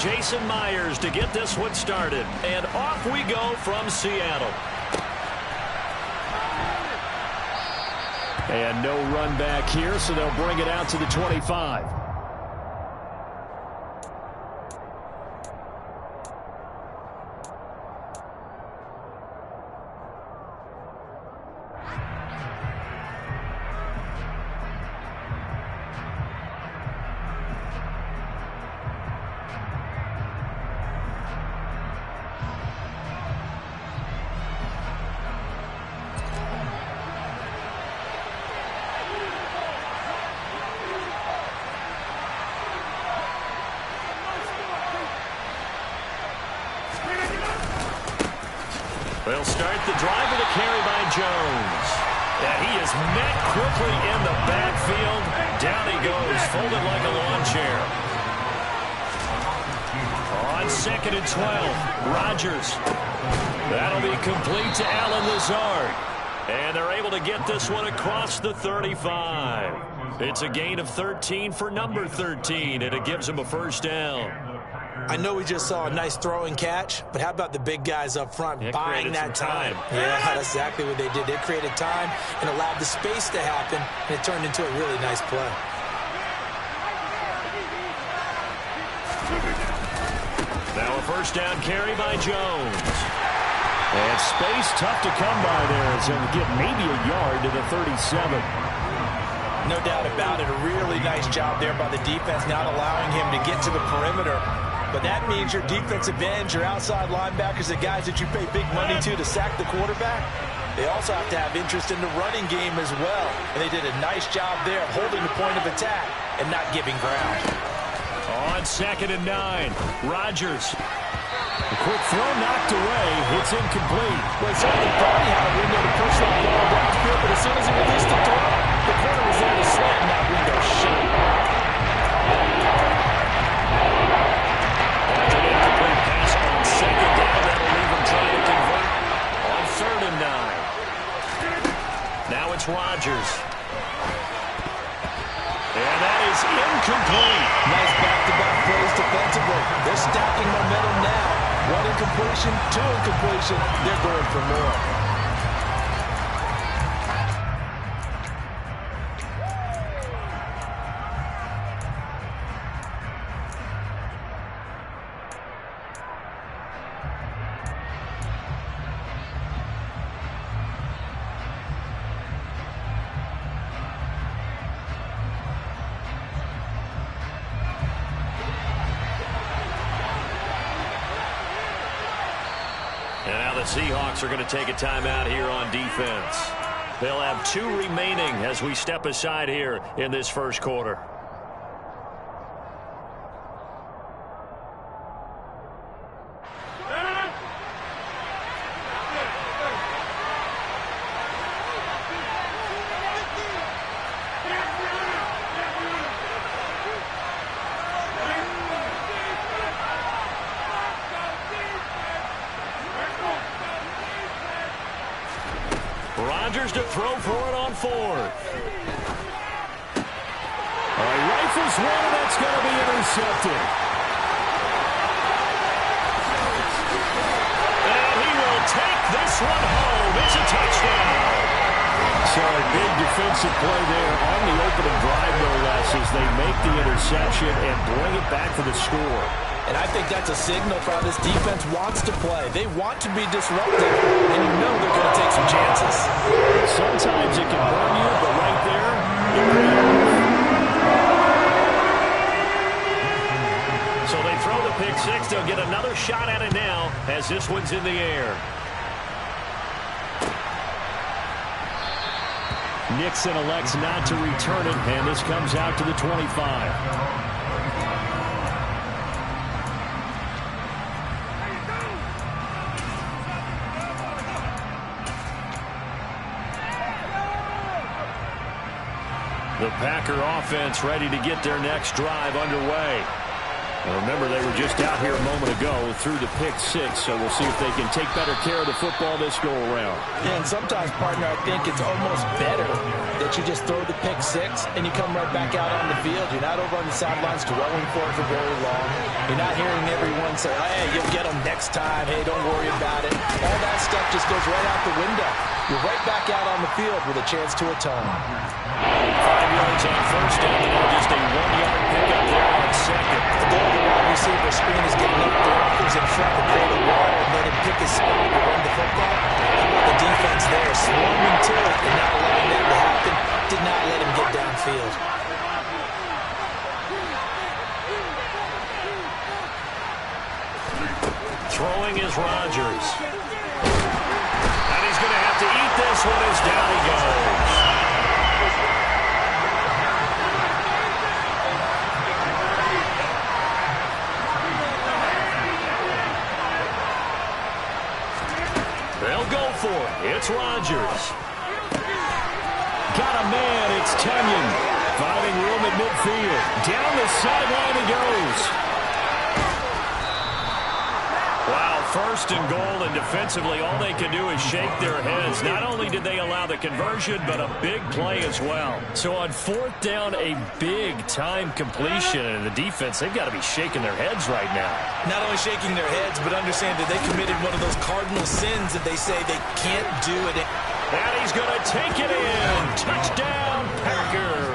Jason Myers to get this one started. And off we go from Seattle. And no run back here, so they'll bring it out to the 25. They'll start the drive with a carry by Jones. And he is met quickly in the backfield. Down he goes, folded like a lawn chair. On 2nd and 12, Rodgers. That'll be complete to Allen Lazard. And they're able to get this one across the 35. It's a gain of 13 for number 13, and it gives him a first down. I know we just saw a nice throw and catch, but how about the big guys up front buying that time? Yeah, that's exactly what they did. They created time and allowed the space to happen, and it turned into a really nice play. Now a first down carry by Jones. And space tough to come by there as he'll get maybe a yard to the 37. No doubt about it. A really nice job there by the defense, not allowing him to get to the perimeter. But that means your defensive ends, your outside linebackers, the guys that you pay big money to sack the quarterback, they also have to have interest in the running game as well. And they did a nice job there of holding the point of attack and not giving ground. On 2nd and 9, Rodgers. A quick throw knocked away. It's incomplete. Well, certainly thought he had a window to push that ball downfield, but as soon as he released the throw, the corner was there to slam that window shut. That's an incomplete pass on 2nd down. That'll leave him trying to convert on 3rd and 9. Now it's Rodgers. And that is incomplete. Nice back-to-back plays defensively. They're stacking momentum now. 1 incompletion, 2 incompletion. They're going for more. And now the Seahawks are going to take a timeout here on defense. They'll have 2 remaining as we step aside here in this first quarter. Rodgers to throw for it on 4th. Rifles one, and that's going to be intercepted. And he will take this one home. It's a touchdown. So a big defensive play there on the opening drive, no less, as they make the interception and bring it back for the score. And I think that's a signal for how this defense wants to play. They want to be disruptive, and you know they're going to take some chances. Sometimes it can burn you, but right there, it really. So they throw the pick six. They'll get another shot at it now as this one's in the air. Nixon elects not to return it, and this comes out to the 25. The Packer offense ready to get their next drive underway. And remember, they were just out here a moment ago through the pick six, so we'll see if they can take better care of the football this go-around. Yeah, and sometimes, partner, I think it's almost better that you just throw the pick six and you come right back out on the field. You're not over on the sidelines dwelling for it for very long. You're not hearing everyone say, hey, you'll get them next time. Hey, don't worry about it. All that stuff just goes right out the window. You're right back out on the field with a chance to atone. 5 yards on first down, and just a 1-yard pickup there on second. The wide receiver screen is getting up the offense in front to create a wall and let him pick his spot to run the football. How about the defense there, swarming to it and not allowing that to happen, did not let him get downfield. Throwing is Rodgers. And he's going to have to eat this one as down he goes. They'll go for it. It's Rodgers. Got a man. It's Tunyon. Finding room at midfield. Down the sideline he goes. Wow, first and goal, and defensively all they can do is shake their heads. Not only did they allow the conversion, but a big play as well. So on fourth down, a big-time completion, and the defense, they've got to be shaking their heads right now. Not only shaking their heads, but understand that they committed one of those cardinal sins that they say they can't do it. And he's going to take it in. Touchdown, Packers.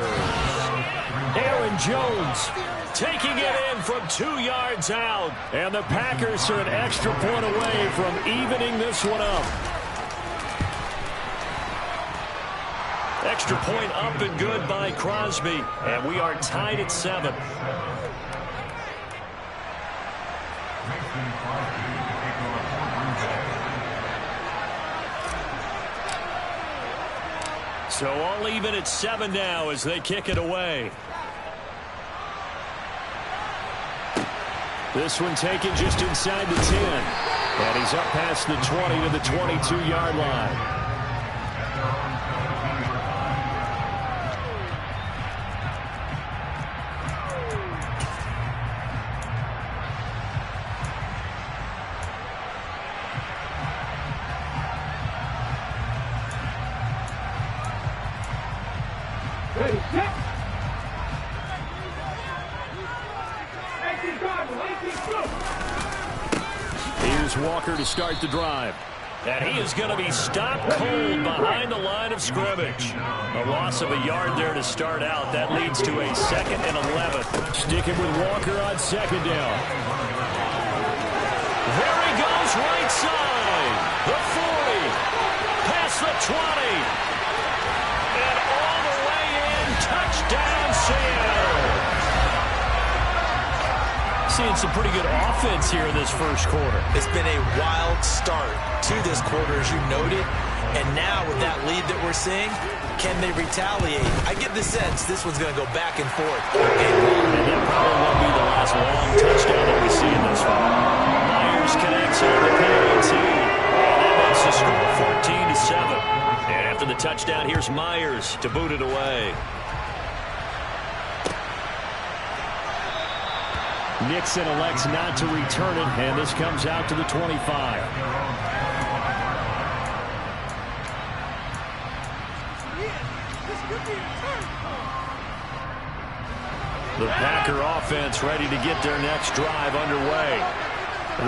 Aaron Jones taking it in from 2 yards out. And the Packers are an extra point away from evening this one up. Extra point up and good by Crosby. And we are tied at 7. So all even at 7 now as they kick it away. This one taken just inside the 10. And he's up past the 20 to the 22-yard line. Here's Walker to start the drive. And he is going to be stopped cold behind the line of scrimmage. A loss of a yard there to start out. That leads to a 2nd and 11. Sticking with Walker on second down. There he goes, right side. The 40. Past the 20. And all the way in. Touchdown, Seattle. Seeing some pretty good offense here in this first quarter. It's been a wild start to this quarter, as you noted. And now with that lead that we're seeing, can they retaliate? I get the sense this one's going to go back and forth. And that probably won't be the last long touchdown that we see in this one. Myers connects on the PAT. And that makes the score 14-7. And after the touchdown, here's Myers to boot it away. Nixon elects not to return it, and this comes out to the 25. The Packer offense ready to get their next drive underway.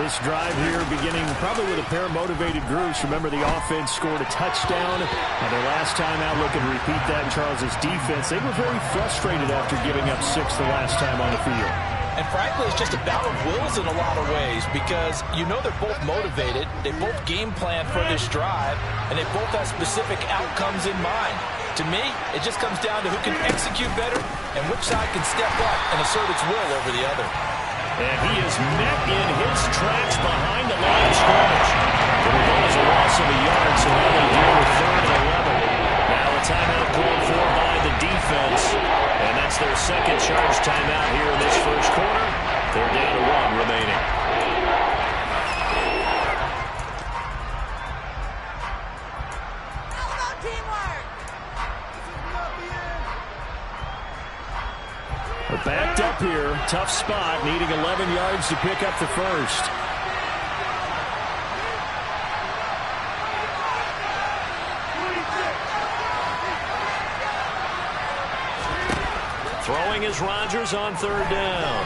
This drive here beginning probably with a pair of motivated groups. Remember, the offense scored a touchdown. And their last time out, looking to repeat that in Charles' defense. They were very frustrated after giving up 6 the last time on the field. And frankly, it's just a battle of wills in a lot of ways because you know they're both motivated. They both game plan for this drive, and they both have specific outcomes in mind. To me, it just comes down to who can execute better and which side can step up and assert its will over the other. And he is met in his tracks behind the line of scrimmage. But it was a loss of a yard, so now they deal with 3rd and 11. Now a timeout called for by the defense. And that's their second charge timeout here in this first quarter. They're down to 1 remaining. Backed up up here. Tough spot, needing 11 yards to pick up the first. Throwing is Rodgers on third down.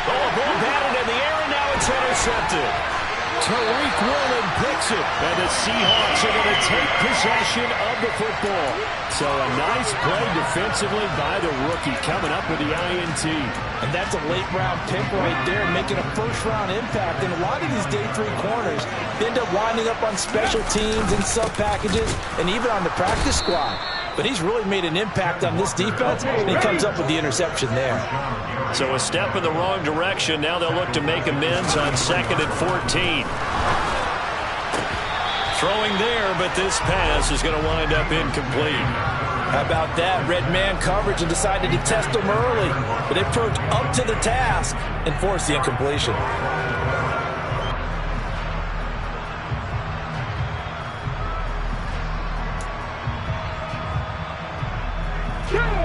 Oh, a ball batted in the air, and now it's intercepted. Tariq Woolen picks it, and the Seahawks are going to take possession of the football. So a nice play defensively by the rookie, coming up with the INT. And that's a late-round pick right there, making a first-round impact. And a lot of these day 3 corners end up winding up on special teams and sub-packages and even on the practice squad. But he's really made an impact on this defense, and he comes up with the interception there. So a step in the wrong direction. Now they'll look to make amends on 2nd and 14. Throwing there, but this pass is going to wind up incomplete. How about that? Red man coverage and decided to test him early. But they approached up to the task and forced the incompletion.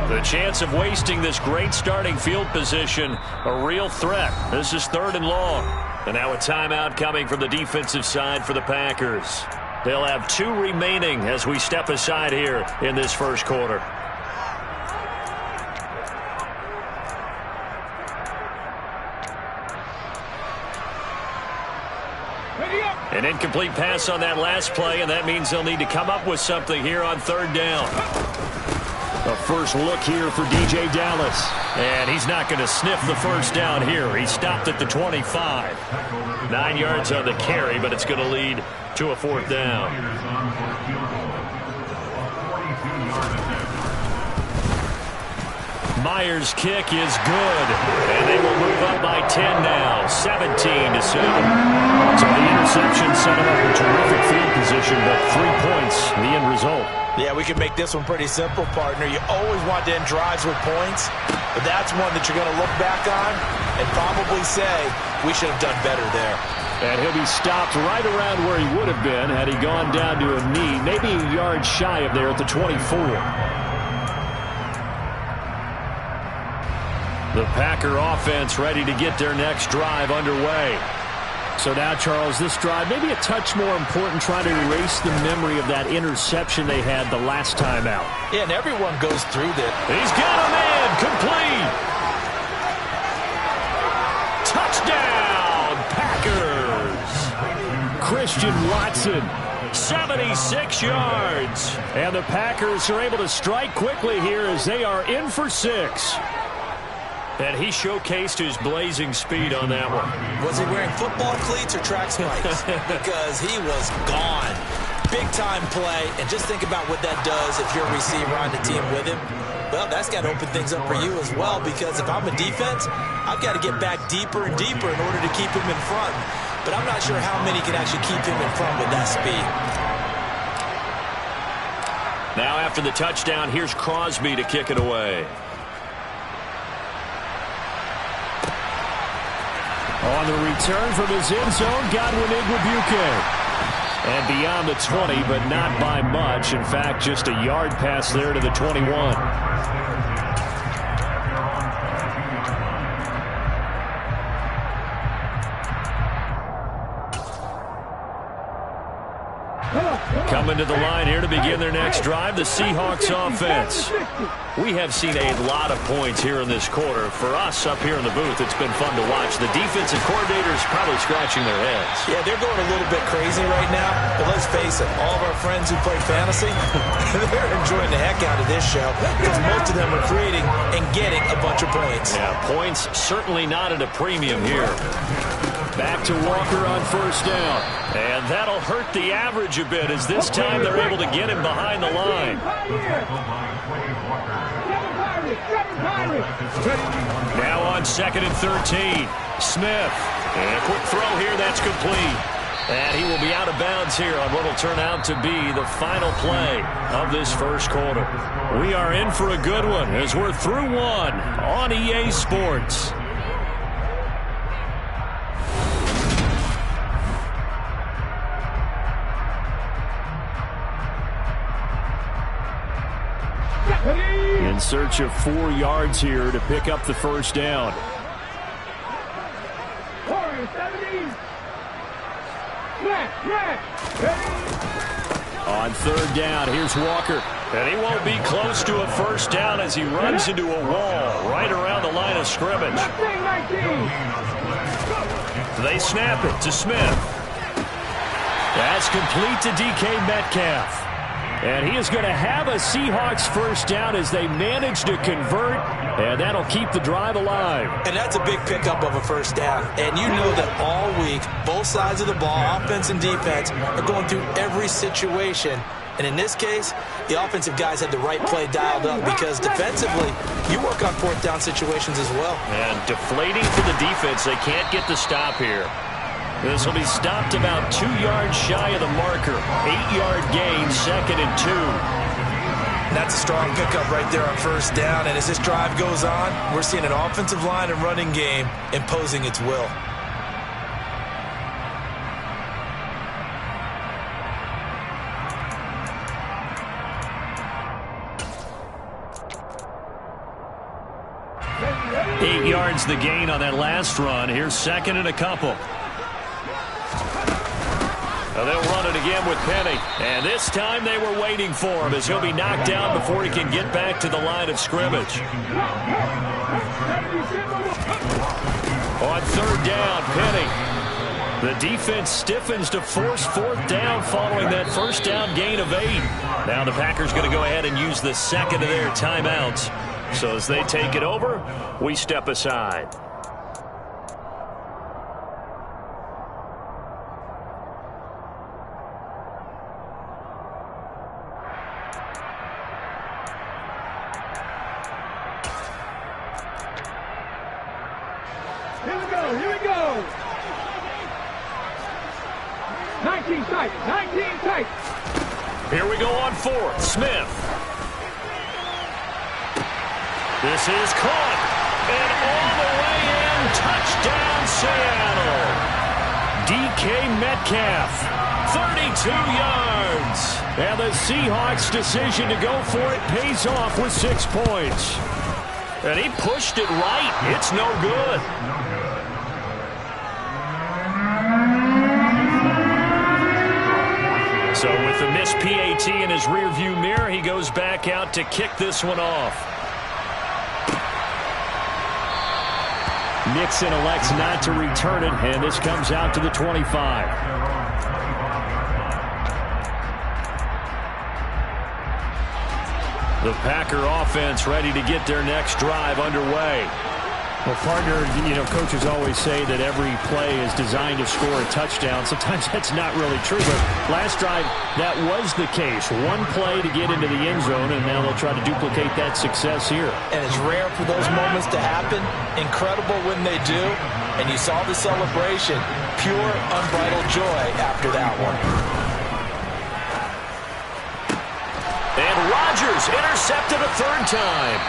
The chance of wasting this great starting field position, a real threat. This is 3rd and long. And now a timeout coming from the defensive side for the Packers. They'll have 2 remaining as we step aside here in this first quarter. An incomplete pass on that last play, and that means they'll need to come up with something here on 3rd down. A first look here for DJ Dallas. And he's not going to sniff the first down here. He stopped at the 25. 9 yards on the carry, but it's going to lead to a 4th down. Myers' kick is good. And they will move up by 10 now. 17-7. So the interception set him up in terrific field position, but 3 points, the end result. Yeah, we can make this one pretty simple, partner. You always want to end drives with points, but that's one that you're going to look back on and probably say, we should have done better there. And he'll be stopped right around where he would have been had he gone down to a knee, maybe a yard shy of there at the 24. The Packer offense ready to get their next drive underway. So now, Charles, this drive maybe a touch more important, trying to erase the memory of that interception they had the last time out. Yeah, and everyone goes through that. He's got a man, complete. Touchdown, Packers. Christian Watson, 76 yards. And the Packers are able to strike quickly here as they are in for 6. And he showcased his blazing speed on that one. Was he wearing football cleats or track spikes? Because he was gone. Big-time play, and just think about what that does if you're a receiver on the team with him. Well, that's got to open things up for you as well, because if I'm a defense, I've got to get back deeper and deeper in order to keep him in front. But I'm not sure how many can actually keep him in front with that speed. Now after the touchdown, here's Crosby to kick it away. On the return from his end zone, Godwin Igwebuike. And beyond the 20, but not by much. In fact, just a yard pass there to the 21. Coming to the line here to begin their next drive, the Seahawks offense. We have seen a lot of points here in this quarter. For us up here in the booth, it's been fun to watch. The defensive coordinators probably scratching their heads. Yeah, they're going a little bit crazy right now. But let's face it, all of our friends who play fantasy, they're enjoying the heck out of this show because most of them are creating and getting a bunch of points. Yeah, points certainly not at a premium here. Back to Walker on first down. And that'll hurt the average a bit as this time they're able to get him behind the line. Now on 2nd and 13. Smith. And a quick throw here, that's complete. And he will be out of bounds here on what will turn out to be the final play of this first quarter. We are in for a good one as we're through one on EA Sports. In search of 4 yards here to pick up the first down. On third down, here's Walker. And he won't be close to a first down as he runs into a wall right around the line of scrimmage. They snap it to Smith. That's complete to DK Metcalf. And he is going to have a Seahawks first down as they manage to convert, and that'll keep the drive alive. And that's a big pickup of a first down. And you know that all week, both sides of the ball, offense and defense, are going through every situation. And in this case, the offensive guys had the right play dialed up because defensively, you work on fourth down situations as well. And deflating for the defense. They can't get the stop here. This will be stopped about 2 yards shy of the marker. 8-yard gain, 2nd and 2. That's a strong pickup right there on first down. And as this drive goes on, we're seeing an offensive line and running game imposing its will. Eight yards the gain on that last run. Here's 2nd and a couple. They'll run it again with Penny. And this time they were waiting for him as he'll be knocked down before he can get back to the line of scrimmage. On third down, Penny. The defense stiffens to force fourth down following that first down gain of 8. Now the Packers going to go ahead and use the second of their timeouts. So as they take it over, we step aside. Here we go. 19 tight, 19 tight. Here we go on fourth. Smith. This is caught. And all the way in. Touchdown, Seattle. DK Metcalf. 32 yards. And the Seahawks' decision to go for it pays off with 6 points. And he pushed it right. It's no good. So with the missed PAT in his rearview mirror, he goes back out to kick this one off. Nixon elects not to return it, and this comes out to the 25. The Packer offense ready to get their next drive underway. Well, partner, coaches always say that every play is designed to score a touchdown. Sometimes that's not really true, but last drive, that was the case. One play to get into the end zone, and now they'll try to duplicate that success here. And it's rare for those moments to happen. Incredible when they do. And you saw the celebration. Pure, unbridled joy after that one. And Rodgers intercepted a third time.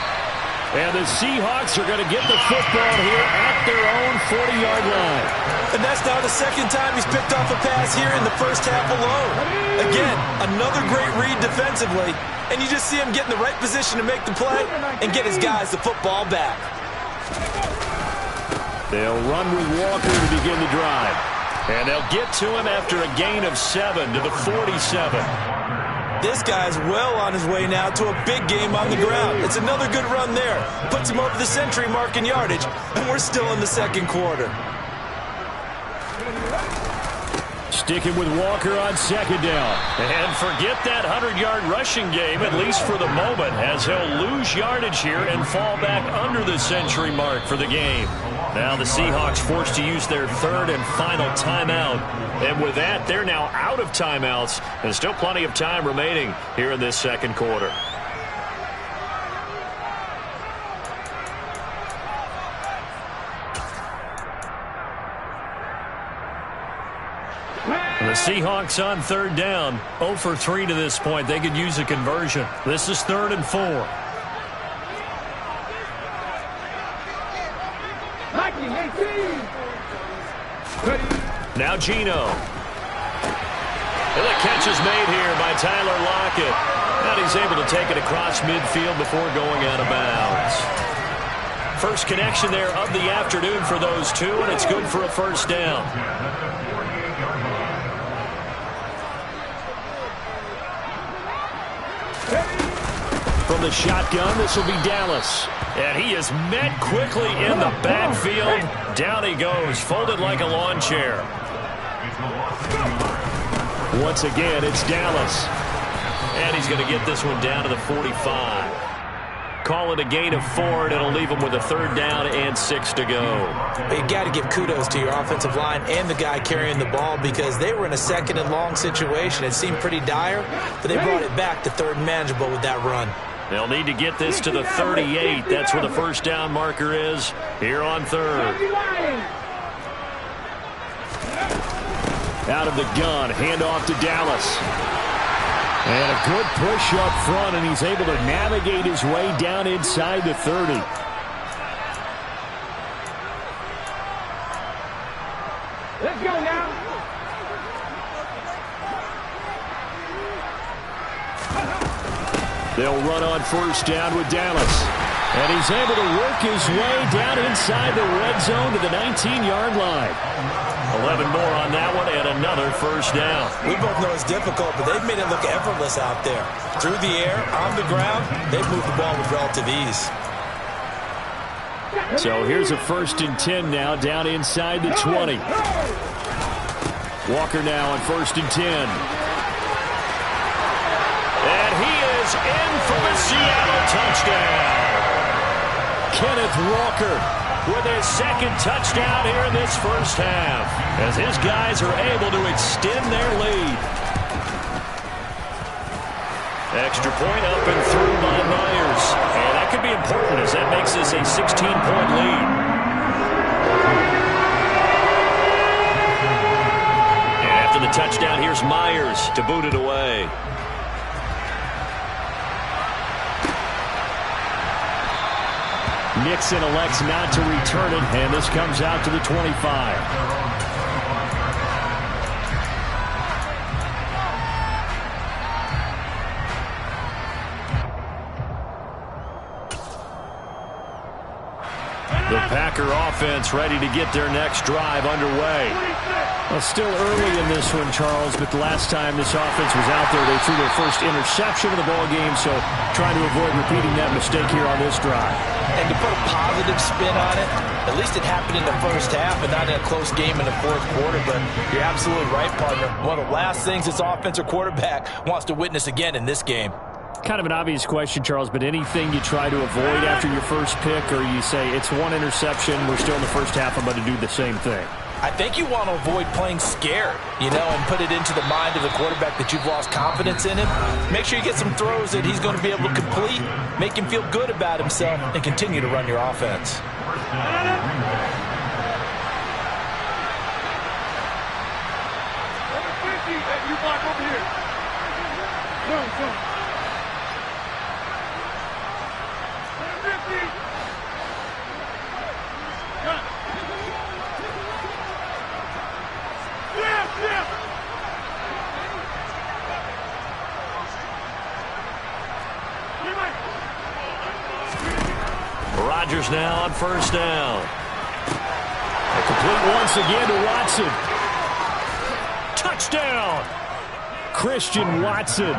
And the Seahawks are going to get the football here at their own 40-yard line. And that's now the second time he's picked off a pass here in the first half alone. Again, another great read defensively. And you just see him get in the right position to make the play and get his guys the football back. They'll run with Walker to begin the drive. And they'll get to him after a gain of 7 to the 47. This guy's well on his way now to a big game on the ground. It's another good run there. Puts him over the century mark in yardage, and we're still in the second quarter. Sticking with Walker on second down. And forget that 100-yard rushing game, at least for the moment, as he'll lose yardage here and fall back under the century mark for the game. Now the Seahawks forced to use their third and final timeout. And with that, they're now out of timeouts. And still plenty of time remaining here in this second quarter. The Seahawks on third down, 0 for 3 to this point. They could use a conversion. This is 3rd and 4. Now Geno. And the catch is made here by Tyler Lockett. And he's able to take it across midfield before going out of bounds. First connection there of the afternoon for those two, and it's good for a first down. From the shotgun, this will be Dallas. And he is met quickly in the backfield. Down he goes, folded like a lawn chair. Once again, it's Dallas. And he's going to get this one down to the 45. Call it a gain of 4, and it'll leave him with a third down and 6 to go. You got to give kudos to your offensive line and the guy carrying the ball because they were in a second and long situation. It seemed pretty dire, but they brought it back to third and manageable with that run. They'll need to get this to the 38. That's where the first down marker is here on third. Out of the gun, handoff to Dallas. And a good push up front, and he's able to navigate his way down inside the 30. Let's go now. They'll run on first down with Dallas. And he's able to work his way down inside the red zone to the 19-yard line. 11 more on that one and another first down. We both know it's difficult, but they've made it look effortless out there. Through the air, on the ground, they've moved the ball with relative ease. So here's a 1st and 10 now down inside the 20. Walker now on 1st and 10. And he is in for the Seattle touchdown. Kenneth Walker with his second touchdown here in this first half, as his guys are able to extend their lead. Extra point up and through by Myers. And that could be important as that makes this a 16-point lead. And after the touchdown, here's Myers to boot it away. Nixon elects not to return it, and this comes out to the 25. The Packer offense ready to get their next drive underway. Well, still early in this one, Charles, but the last time this offense was out there, they threw their first interception of the ball game, so trying to avoid repeating that mistake here on this drive. And to put a positive spin on it, at least it happened in the first half and not in a close game in the fourth quarter, but you're absolutely right, partner. One of the last things this offensive quarterback wants to witness again in this game. Kind of an obvious question, Charles, but anything you try to avoid after your first pick, or you say it's one interception, we're still in the first half, I'm going to do the same thing? I think you want to avoid playing scared, and put it into the mind of the quarterback that you've lost confidence in him. Make sure you get some throws that he's going to be able to complete, make him feel good about himself, and continue to run your offense. You block over here. Zone. Rodgers now on first down. Complete once again to Watson. Touchdown! Christian Watson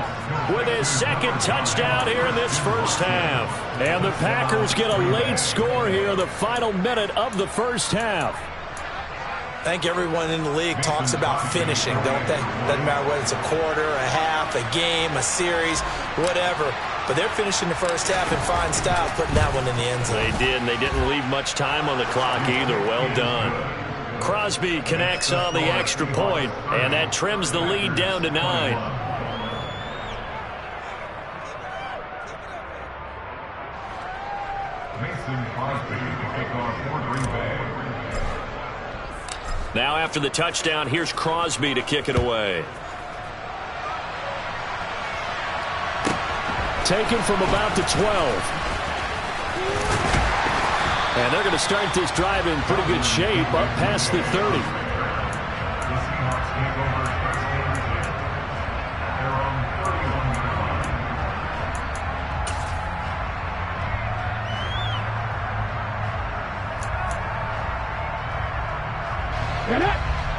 with his second touchdown here in this first half. And the Packers get a late score here, the final minute of the first half. I think everyone in the league talks about finishing, don't they? Doesn't matter whether it's a quarter, a half, a game, a series, whatever. But they're finishing the first half in fine style, putting that one in the end zone. They did, and they didn't leave much time on the clock either. Well done. Crosby connects on the extra point, and that trims the lead down to 9. Now after the touchdown, here's Crosby to kick it away. Taken from about the 12. And they're going to start this drive in pretty good shape up past the 30.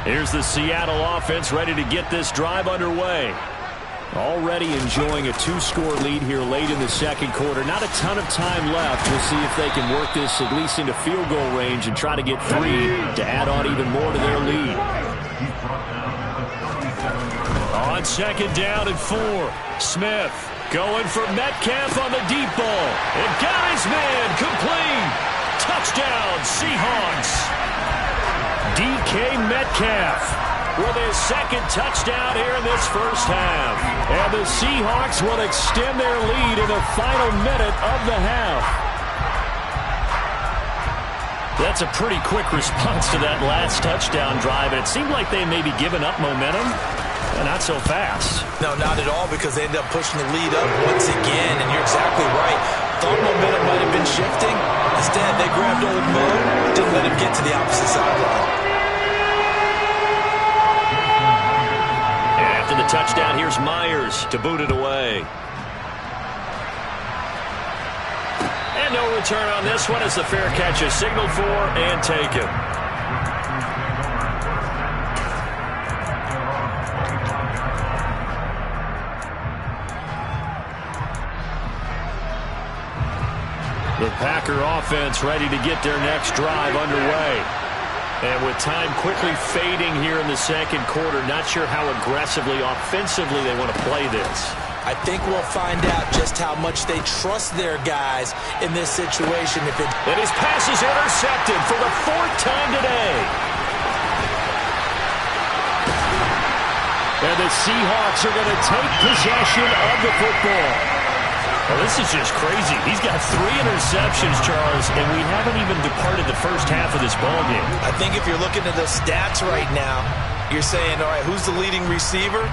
Here's the Seattle offense ready to get this drive underway. Already enjoying a 2-score lead here late in the second quarter. Not a ton of time left. We'll see if they can work this at least into field goal range and try to get 3 to add on even more to their lead. On second down and 4, Smith going for Metcalf on the deep ball. And got his man complete. Touchdown, Seahawks. DK Metcalf with his second touchdown here in this first half. And the Seahawks will extend their lead in the final minute of the half. That's a pretty quick response to that last touchdown drive. And it seemed like they may be giving up momentum. Not so fast. No, not at all, because they ended up pushing the lead up once again. And you're exactly right. Thought momentum might have been shifting. Instead, they grabbed old Mo, didn't let him get to the opposite sideline. After the touchdown, here's Myers to boot it away. And no return on this one as the fair catch is signaled for and taken. The Packer offense ready to get their next drive underway. And with time quickly fading here in the second quarter, not sure how aggressively, offensively they want to play this. I think we'll find out just how much they trust their guys in this situation. And his pass is intercepted for the 4th time today. And the Seahawks are going to take possession of the football. Well, this is just crazy. He's got 3 interceptions, Charles, and we haven't even departed the first half of this ballgame. I think if you're looking at the stats right now, you're saying, all right, who's the leading receiver?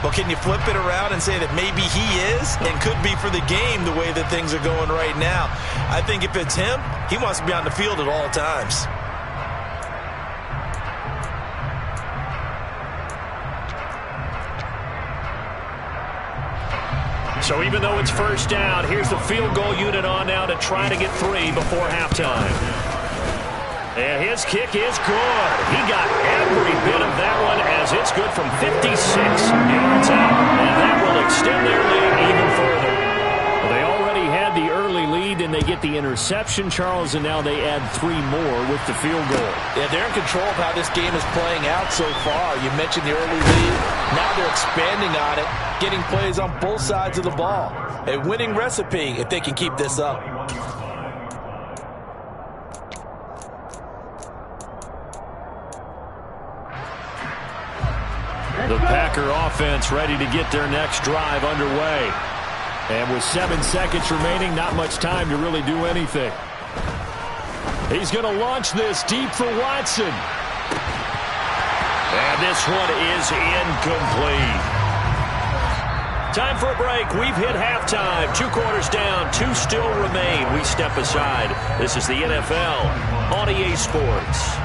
Well, can you flip it around and say that maybe he is and could be for the game the way that things are going right now? I think if it's him, he wants to be on the field at all times. So even though it's first down, here's the field goal unit on now to try to get 3 before halftime. And his kick is good. He got every bit of that one as it's good from 56 yards out. And that will extend their lead even further. Well, they already had the early lead, and they get the interception, Charles, and now they add 3 more with the field goal. Yeah, they're in control of how this game is playing out so far. You mentioned the early lead. Now they're expanding on it, getting plays on both sides of the ball. A winning recipe if they can keep this up. The Packer offense ready to get their next drive underway. And with 7 seconds remaining, not much time to really do anything. He's going to launch this deep for Watson. And this one is incomplete. Time for a break. We've hit halftime. 2 quarters down. 2 still remain. We step aside. This is the NFL on EA Sports.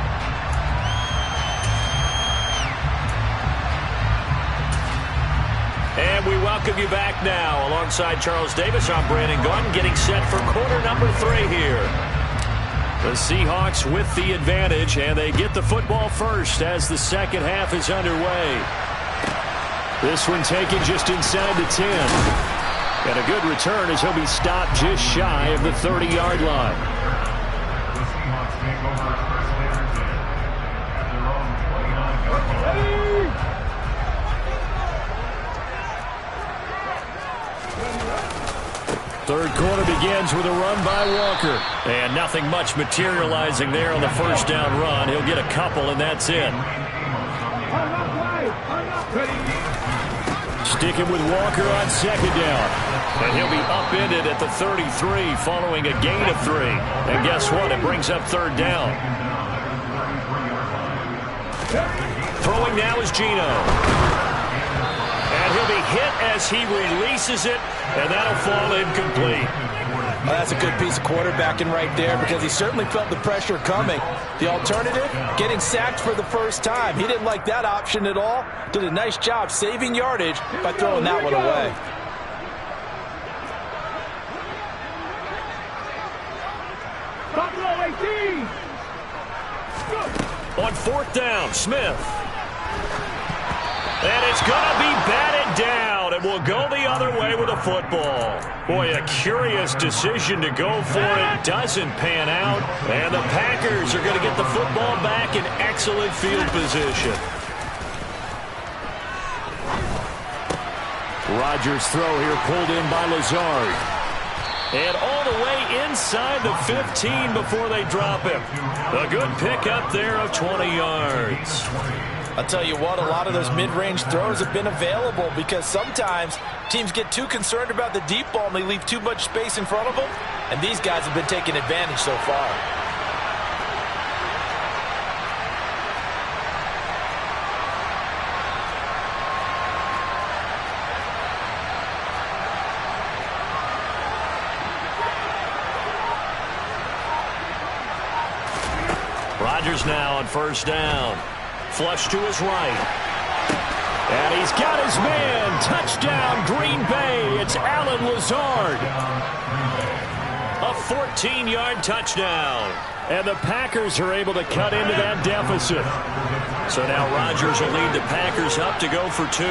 And we welcome you back now. Alongside Charles Davis, I'm Brandon Gaudin, getting set for quarter number 3 here. The Seahawks with the advantage, and they get the football first as the second half is underway. This one taken just inside the 10. And a good return as he'll be stopped just shy of the 30-yard line. Third quarter begins with a run by Walker. And nothing much materializing there on the first down run. He'll get a couple, and that's it. Sticking with Walker on second down. And he'll be upended at the 33 following a gain of 3. And guess what? It brings up third down. Throwing now is Geno. And he'll be hit as he releases it, and that'll fall incomplete. Well, that's a good piece of quarterbacking right there because he certainly felt the pressure coming. The alternative, getting sacked for the first time. He didn't like that option at all. Did a nice job saving yardage by throwing that one away. On On 4th down, Smith. And it's going to be batted down, and will go the other way with the football. Boy, a curious decision to go for it. Doesn't pan out, and the Packers are going to get the football back in excellent field position. Rodgers' throw here pulled in by Lazard. And all the way inside the 15 before they drop him. A good pickup there of 20 yards. I'll tell you what, a lot of those mid-range throws have been available because sometimes teams get too concerned about the deep ball and they leave too much space in front of them. And these guys have been taking advantage so far. Rodgers now on 1st down. Flush to his right. And he's got his man. Touchdown, Green Bay. It's Allen Lazard. A 14-yard touchdown. And the Packers are able to cut into that deficit. So now Rodgers will lead the Packers up to go for 2.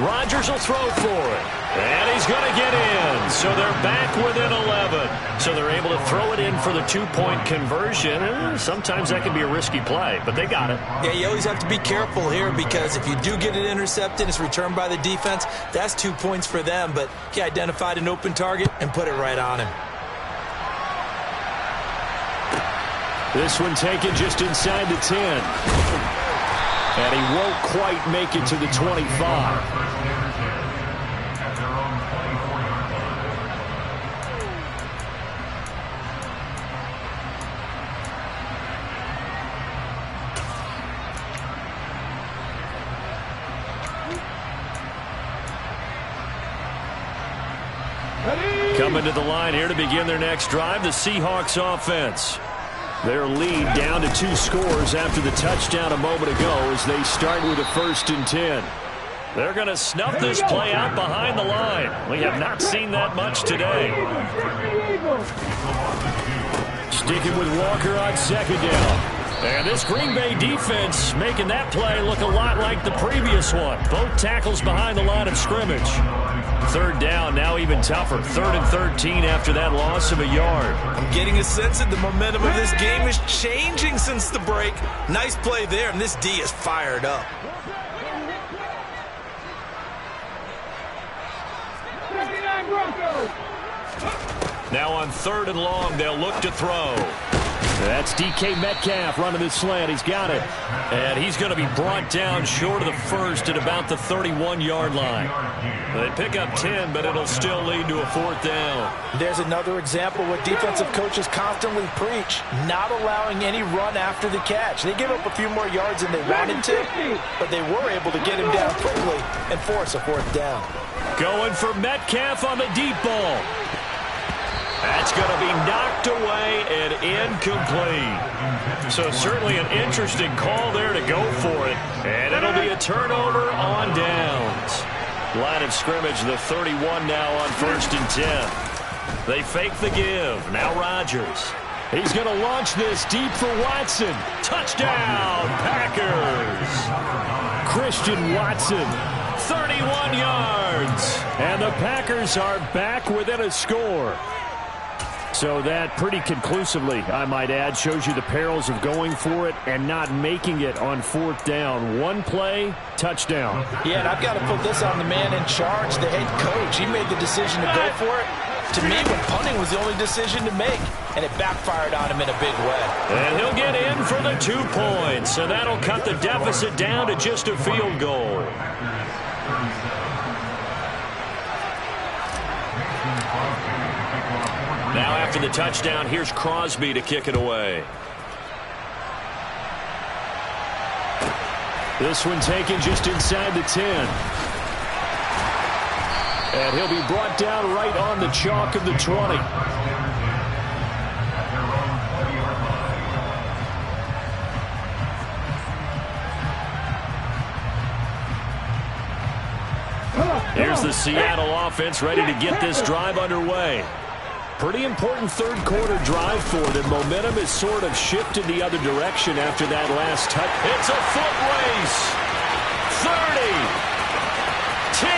Rodgers will throw for it. And he's going to get in. So they're back within 11. So they're able to throw it in for the 2-point conversion. Sometimes that can be a risky play, but they got it. Yeah, you always have to be careful here because if you do get it intercepted, it's returned by the defense. That's 2 points for them, but he identified an open target and put it right on him. This one taken just inside the 10. And he won't quite make it to the 25. Coming to the line here to begin their next drive, the Seahawks offense. Their lead down to 2 scores after the touchdown a moment ago as they start with a 1st and 10. They're going to snuff this play out behind the line. We have not seen that much today. Sticking with Walker on 2nd down. And this Green Bay defense making that play look a lot like the previous one. Both tackles behind the line of scrimmage. 3rd down, now even tougher. 3rd and 13 after that loss of a yard. I'm getting a sense that the momentum of this game is changing since the break. Nice play there, and this D is fired up. Now on 3rd and long, they'll look to throw. That's DK Metcalf running the slant. He's got it. And he's going to be brought down short of the 1st at about the 31-yard line. They pick up 10, but it'll still lead to a 4th down. There's another example what defensive coaches constantly preach, not allowing any run after the catch. They give up a few more yards than they wanted to, but they were able to get him down quickly and force a 4th down. Going for Metcalf on the deep ball. That's going to be knocked away and incomplete. So certainly an interesting call there to go for it. And it'll be a turnover on downs. Line of scrimmage, the 31 now on 1st and 10. They fake the give. Now Rodgers. He's going to launch this deep for Watson. Touchdown, Packers. Christian Watson. 31 yards. And the Packers are back within a score. So that pretty conclusively, I might add, shows you the perils of going for it and not making it on 4th down. One play, touchdown. Yeah, and I've got to put this on the man in charge, the head coach. He made the decision to go for it. To me, when punting was the only decision to make, and it backfired on him in a big way. And he'll get in for the 2 points, so that'll cut the deficit down to just a field goal. Now after the touchdown, here's Crosby to kick it away. This one taken just inside the 10. And he'll be brought down right on the chalk of the 20. Here's the Seattle offense ready to get this drive underway. Pretty important third-quarter drive for them. Momentum has sort of shifted the other direction after that last touch. It's a foot race. 30. 10.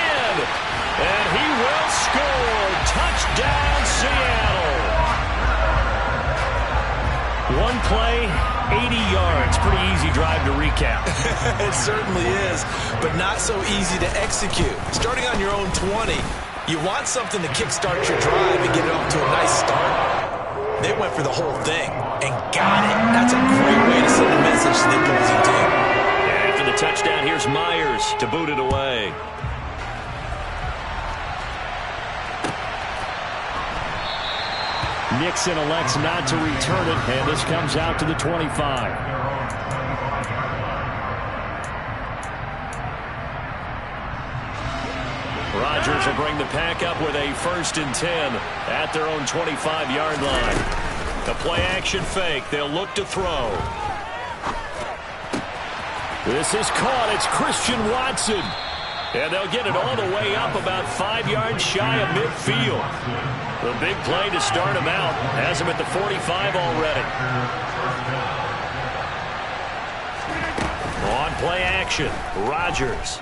And he will score. Touchdown, Seattle. One play, 80 yards. Pretty easy drive to recap. It certainly is, but not so easy to execute. Starting on your own 20, you want something to kickstart your drive and get it off to a nice start. They went for the whole thing and got it. That's a great way to send a message to the opposing team. And after the touchdown, here's Myers to boot it away. Nixon elects not to return it, and this comes out to the 25. Rodgers will bring the pack up with a 1st and 10 at their own 25-yard line. The play-action fake. They'll look to throw. This is caught. It's Christian Watson. And they'll get it all the way up about 5 yards shy of midfield. The big play to start him out has him at the 45 already. On play action, Rodgers.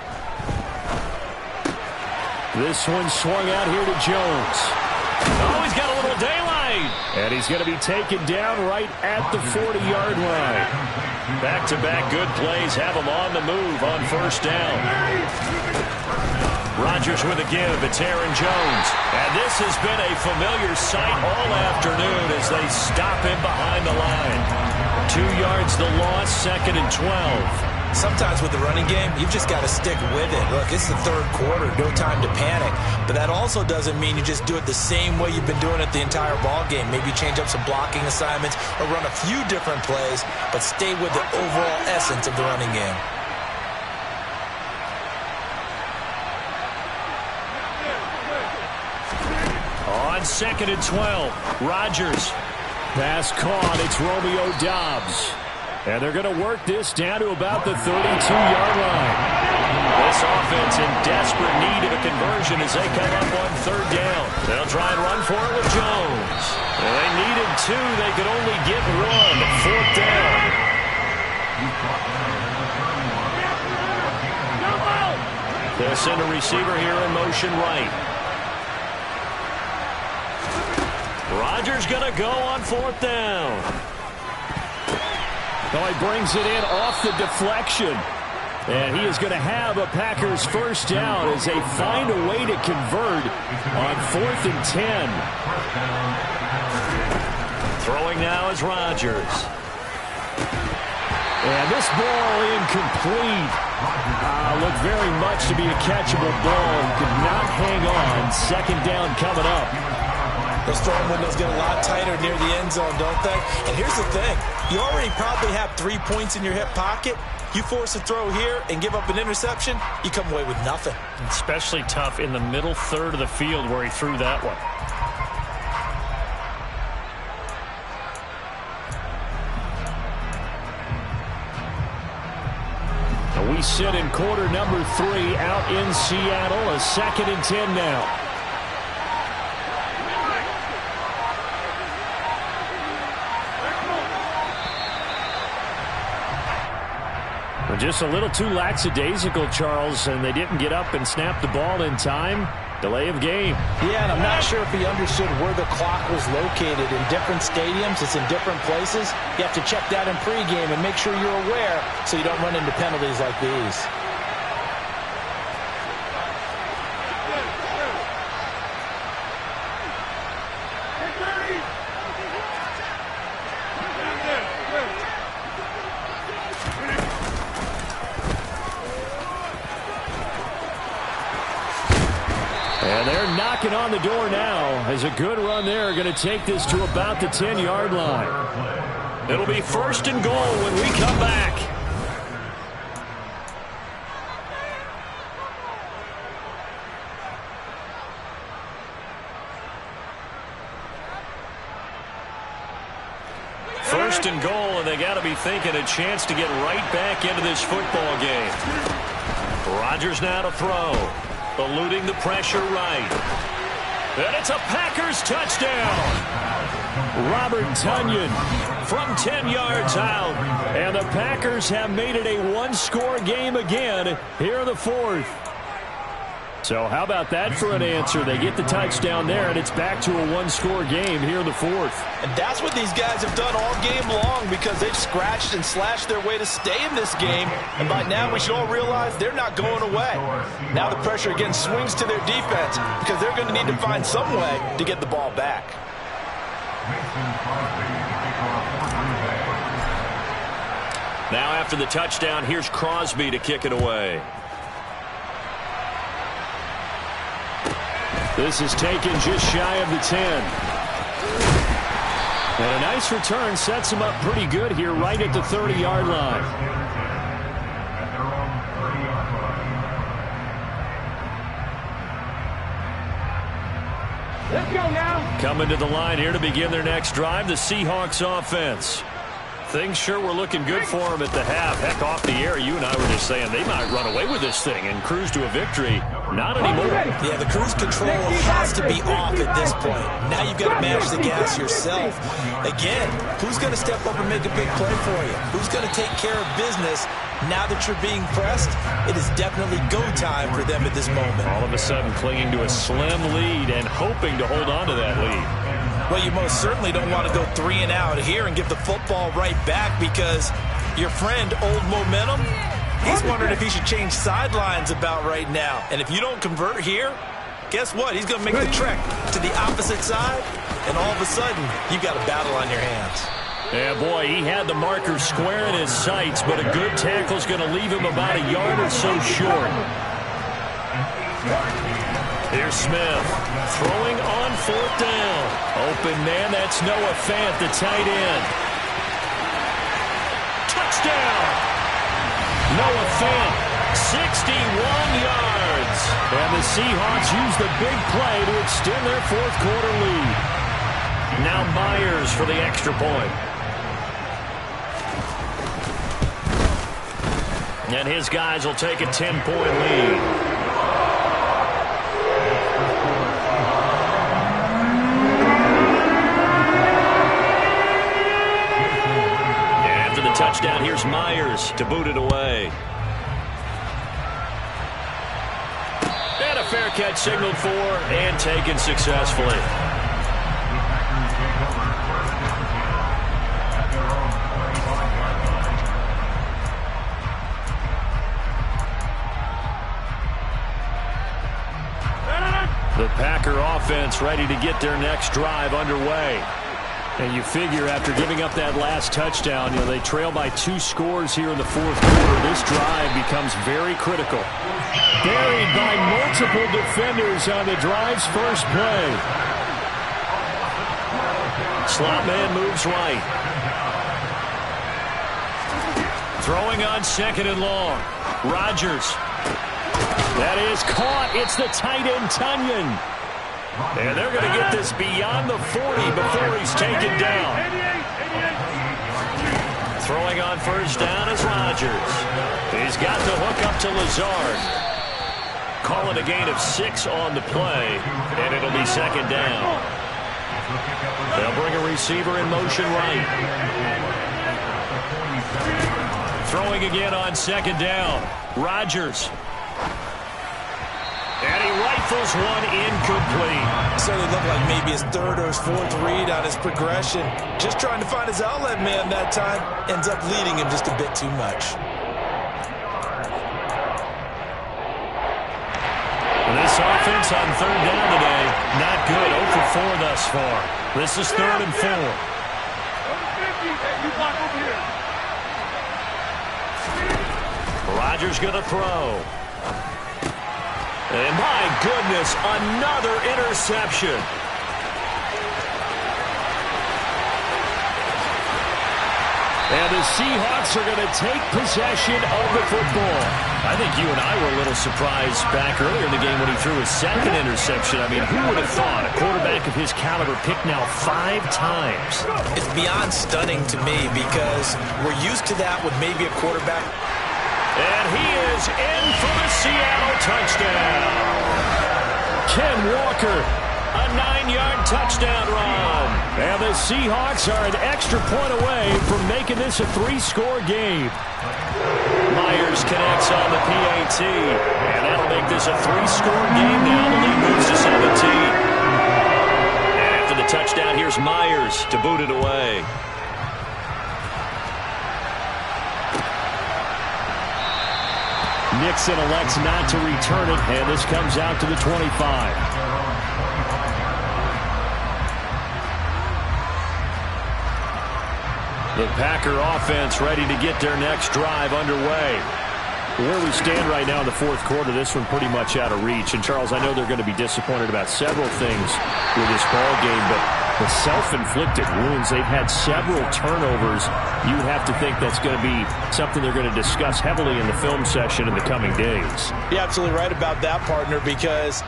This one swung out here to Jones. Oh, he's got a little daylight. And he's going to be taken down right at the 40-yard line. Back-to-back good plays have him on the move on 1st down. Rodgers with a give. It's Aaron Jones. And this has been a familiar sight all afternoon as they stop him behind the line. 2 yards the loss, 2nd and 12. Sometimes with the running game, you've just got to stick with it. Look, it's the 3rd quarter, no time to panic. But that also doesn't mean you just do it the same way you've been doing it the entire ball game. Maybe change up some blocking assignments or run a few different plays, but stay with the overall essence of the running game. On 2nd and 12, Rodgers. Pass caught. It's Romeo Doubs. And they're going to work this down to about the 32-yard line. This offense in desperate need of a conversion as they come up on 3rd down. They'll try and run for it with Jones. And they needed 2. They could only get 1. 4th down. They'll send a receiver here in motion right. Rodgers going to go on 4th down. Oh, he brings it in off the deflection. And he is going to have a Packers 1st down as they find a way to convert on 4th and 10. Throwing now is Rodgers. And this ball incomplete. Looked very much to be a catchable ball. He could not hang on. 2nd down coming up. Those throwing windows get a lot tighter near the end zone, don't they? And here's the thing. You already probably have 3 points in your hip pocket. You force a throw here and give up an interception, you come away with nothing. Especially tough in the middle 3rd of the field where he threw that one. We sit in quarter number 3 out in Seattle. A 2nd and 10 now. Just a little too lackadaisical, Charles, and they didn't get up and snap the ball in time. Delay of game. Yeah, and I'm not sure if he understood where the clock was located. In different stadiums, it's in different places. You have to check that in pregame and make sure you're aware so you don't run into penalties like these. And they're knocking on the door now as a good run there going to take this to about the 10-yard line. It'll be 1st and goal when we come back. First and goal, and they got to be thinking a chance to get right back into this football game. Rodgers now to throw. Eluding the pressure right. And it's a Packers touchdown. Robert Tonyan from 10 yards out. And the Packers have made it a one-score game again here in the fourth. So how about that for an answer? They get the touchdown there, and it's back to a one-score game here in the fourth. And that's what these guys have done all game long because they've scratched and slashed their way to stay in this game. And by now, we should all realize they're not going away. Now the pressure again swings to their defense because they're going to need to find some way to get the ball back. Now after the touchdown, here's Crosby to kick it away. This is taken just shy of the 10. And a nice return sets him up pretty good here right at the 30-yard line. Let's go now. Coming to the line here to begin their next drive, the Seahawks offense. Things sure were looking good for them at the half. Heck, off the air, you and I were just saying they might run away with this thing and cruise to a victory. Not anymore. Yeah, the cruise control has to be off at this point. Now you've got to manage the gas yourself. Again, who's going to step up and make a big play for you? Who's going to take care of business now that you're being pressed? It is definitely go time for them at this moment. All of a sudden clinging to a slim lead and hoping to hold on to that lead. Well, you most certainly don't want to go 3 and out here and give the football right back because your friend, Old Momentum, he's wondering if he should change sidelines about right now. And if you don't convert here, guess what? He's going to make the trek to the opposite side, and all of a sudden, you've got a battle on your hands. Yeah, boy, he had the marker square in his sights, but a good tackle's going to leave him about a yard or so short. Here's Smith throwing on 4th down. Open man, that's Noah Fant, the tight end. Touchdown! Noah Fant, 61 yards. And the Seahawks use the big play to extend their fourth quarter lead. Now Myers for the extra point. And his guys will take a 10-point lead. Touchdown, here's Myers to boot it away. And a fair catch signaled for and taken successfully. The Packer offense ready to get their next drive underway. And you figure after giving up that last touchdown, they trail by 2 scores here in the fourth quarter. This drive becomes very critical. Buried by multiple defenders on the drive's first play. Slot man moves right. Throwing on 2nd and long. Rodgers. That is caught. It's the tight end, Tonyan. And they're going to get this beyond the 40 before he's taken down. Throwing on 1st down is Rodgers. He's got the hook up to Lazard. Calling a gain of 6 on the play, and it'll be 2nd down. They'll bring a receiver in motion right. Throwing again on 2nd down. Rodgers. And he rifles one incomplete. So it looked like maybe his 3rd or his 4th read on his progression. Just trying to find his outlet man that time. Ends up leading him just a bit too much. This offense on 3rd down today, not good. 0 for 4 thus far. This is 3rd and 4. Rodgers going to throw. And my goodness, another interception. And the Seahawks are going to take possession of the football. I think you and I were a little surprised back earlier in the game when he threw his 2nd interception. I mean, who would have thought a quarterback of his caliber picked now 5 times? It's beyond stunning to me because we're used to that with maybe a quarterback. And he is in for the Seattle touchdown. Ken Walker A 9-yard touchdown run. And the Seahawks are an extra point away from making this a 3-score game. Myers connects on the PAT. And that'll make this a 3-score game now. The lead moves to 17. And after the touchdown, here's Myers to boot it away. Nixon elects not to return it, and this comes out to the 25. The Packer offense ready to get their next drive underway. Where we stand right now in the fourth quarter, this one pretty much out of reach. And, Charles, I know they're going to be disappointed about several things with this ball game, but the self-inflicted wounds, they've had several turnovers. You have to think that's going to be something they're going to discuss heavily in the film session in the coming days. You're absolutely right about that, partner, because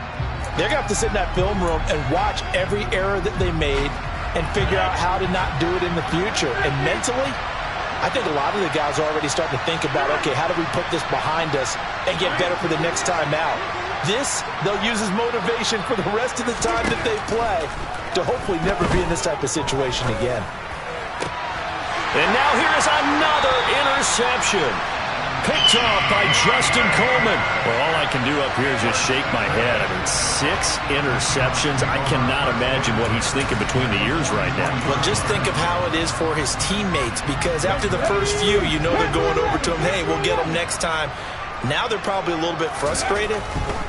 they're going to have to sit in that film room and watch every error that they made and figure out how to not do it in the future. And mentally, I think a lot of the guys are already starting to think about, okay, how do we put this behind us and get better for the next time out? This, they'll use as motivation for the rest of the time that they play to hopefully never be in this type of situation again. And now here is another interception. Picked off by Justin Coleman. Well, all I can do up here is just shake my head. I mean, 6 interceptions. I cannot imagine what he's thinking between the ears right now. Well, just think of how it is for his teammates, because after the first few, you know they're going over to him, hey, we'll get him next time. Now they're probably a little bit frustrated.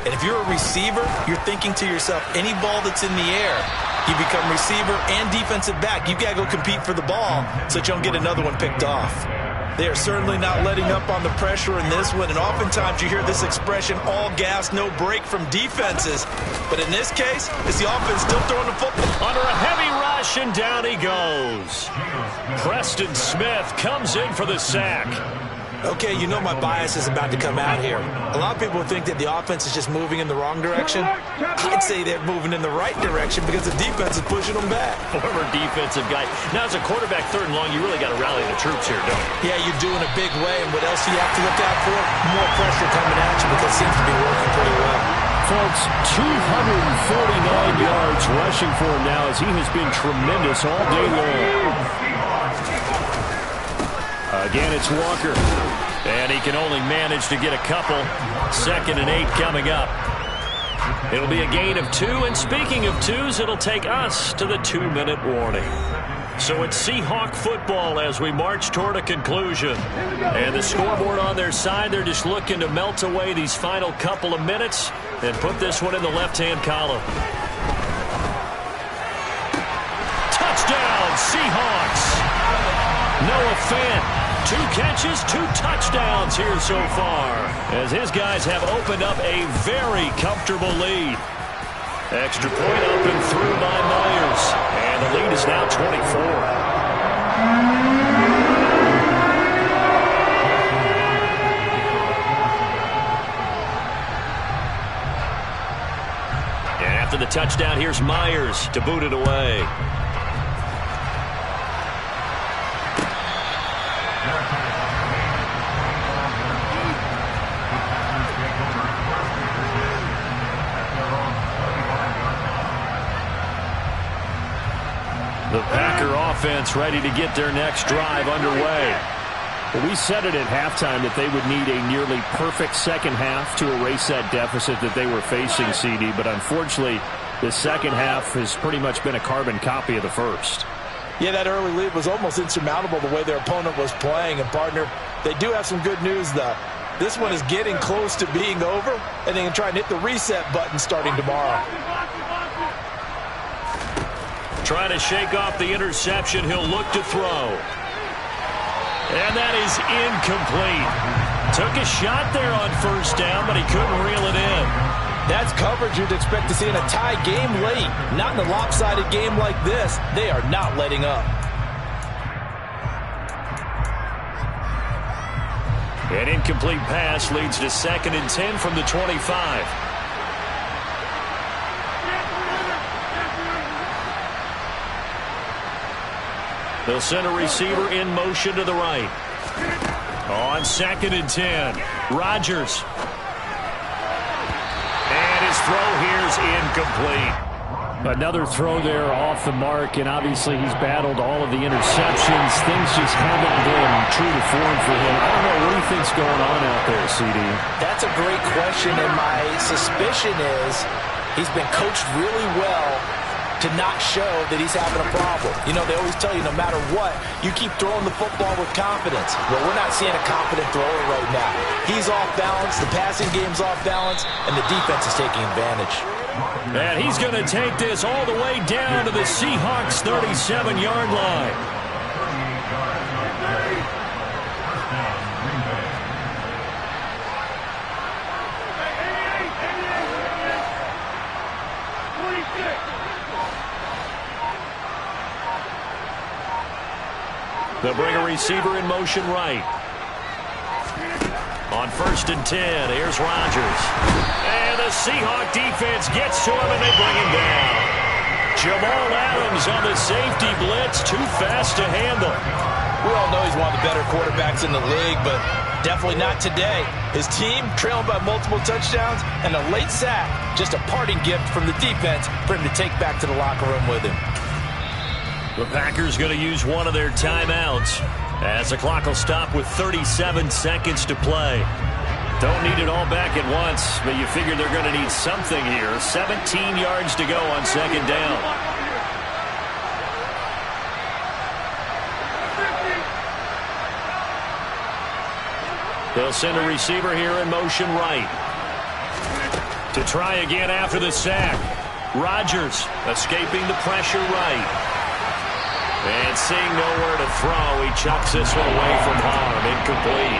And if you're a receiver, you're thinking to yourself, any ball that's in the air, you become receiver and defensive back. You got to go compete for the ball so that you don't get another one picked off. They are certainly not letting up on the pressure in this one, and oftentimes you hear this expression, all gas, no break from defenses. But in this case, it's the offense still throwing the football. Under a heavy rush, and down he goes. Preston Smith comes in for the sack. Okay, you know my bias is about to come out here. A lot of people think that the offense is just moving in the wrong direction. I'd say they're moving in the right direction because the defense is pushing them back. Former defensive guy. Now, as a quarterback, 3rd and long, you really got to rally the troops here, don't you? Yeah, you do in a big way. And what else do you have to look out for? More pressure coming at you, because it seems to be working pretty well. Folks, 249 yards rushing for him now, as he has been tremendous all day long. Again, it's Walker. And he can only manage to get a couple. 2nd and 8 coming up. It'll be a gain of 2. And speaking of 2s, it'll take us to the 2-minute warning. So it's Seahawk football as we march toward a conclusion. And the scoreboard on their side, they're just looking to melt away these final couple of minutes and put this one in the left-hand column. Touchdown, Seahawks! Noah Fant. 2 catches, 2 touchdowns here so far, as his guys have opened up a very comfortable lead. Extra point up and through by Myers, and the lead is now 24. And after the touchdown, here's Myers to boot it away. The Packer offense ready to get their next drive underway. Well, we said it at halftime that they would need a nearly perfect second half to erase that deficit that they were facing, CD. But unfortunately, the second half has pretty much been a carbon copy of the first. Yeah, that early lead was almost insurmountable the way their opponent was playing. And, partner, they do have some good news, though. This one is getting close to being over, and they can try and hit the reset button starting tomorrow. Trying to shake off the interception. He'll look to throw. And that is incomplete. Took a shot there on 1st down, but he couldn't reel it in. That's coverage you'd expect to see in a tie game late. Not in a lopsided game like this. They are not letting up. An incomplete pass leads to 2nd and 10 from the 25. They'll send a receiver in motion to the right. On 2nd and 10, Rodgers. And his throw here is incomplete. Another throw there off the mark, and obviously he's battled all of the interceptions. Things just haven't been true to form for him. I don't know, what do you think's going on out there, CD? That's a great question, and my suspicion is he's been coached really well to not show that he's having a problem. You know, they always tell you no matter what, you keep throwing the football with confidence. Well, we're not seeing a confident thrower right now. He's off balance, the passing game's off balance, and the defense is taking advantage. And he's going to take this all the way down to the Seahawks' 37-yard line. They'll bring a receiver in motion right. On 1st and 10, here's Rodgers. And the Seahawk defense gets to him, and they bring him down. Jamal Adams on the safety blitz, too fast to handle. We all know he's one of the better quarterbacks in the league, but definitely not today. His team trailing by multiple touchdowns, and a late sack, just a parting gift from the defense for him to take back to the locker room with him. The Packers going to use one of their timeouts as the clock will stop with 37 seconds to play. Don't need it all back at once, but you figure they're going to need something here. 17 yards to go on 2nd down. They'll send a receiver here in motion right. To try again after the sack. Rodgers escaping the pressure right. And seeing nowhere to throw, he chucks this one away from harm. Incomplete.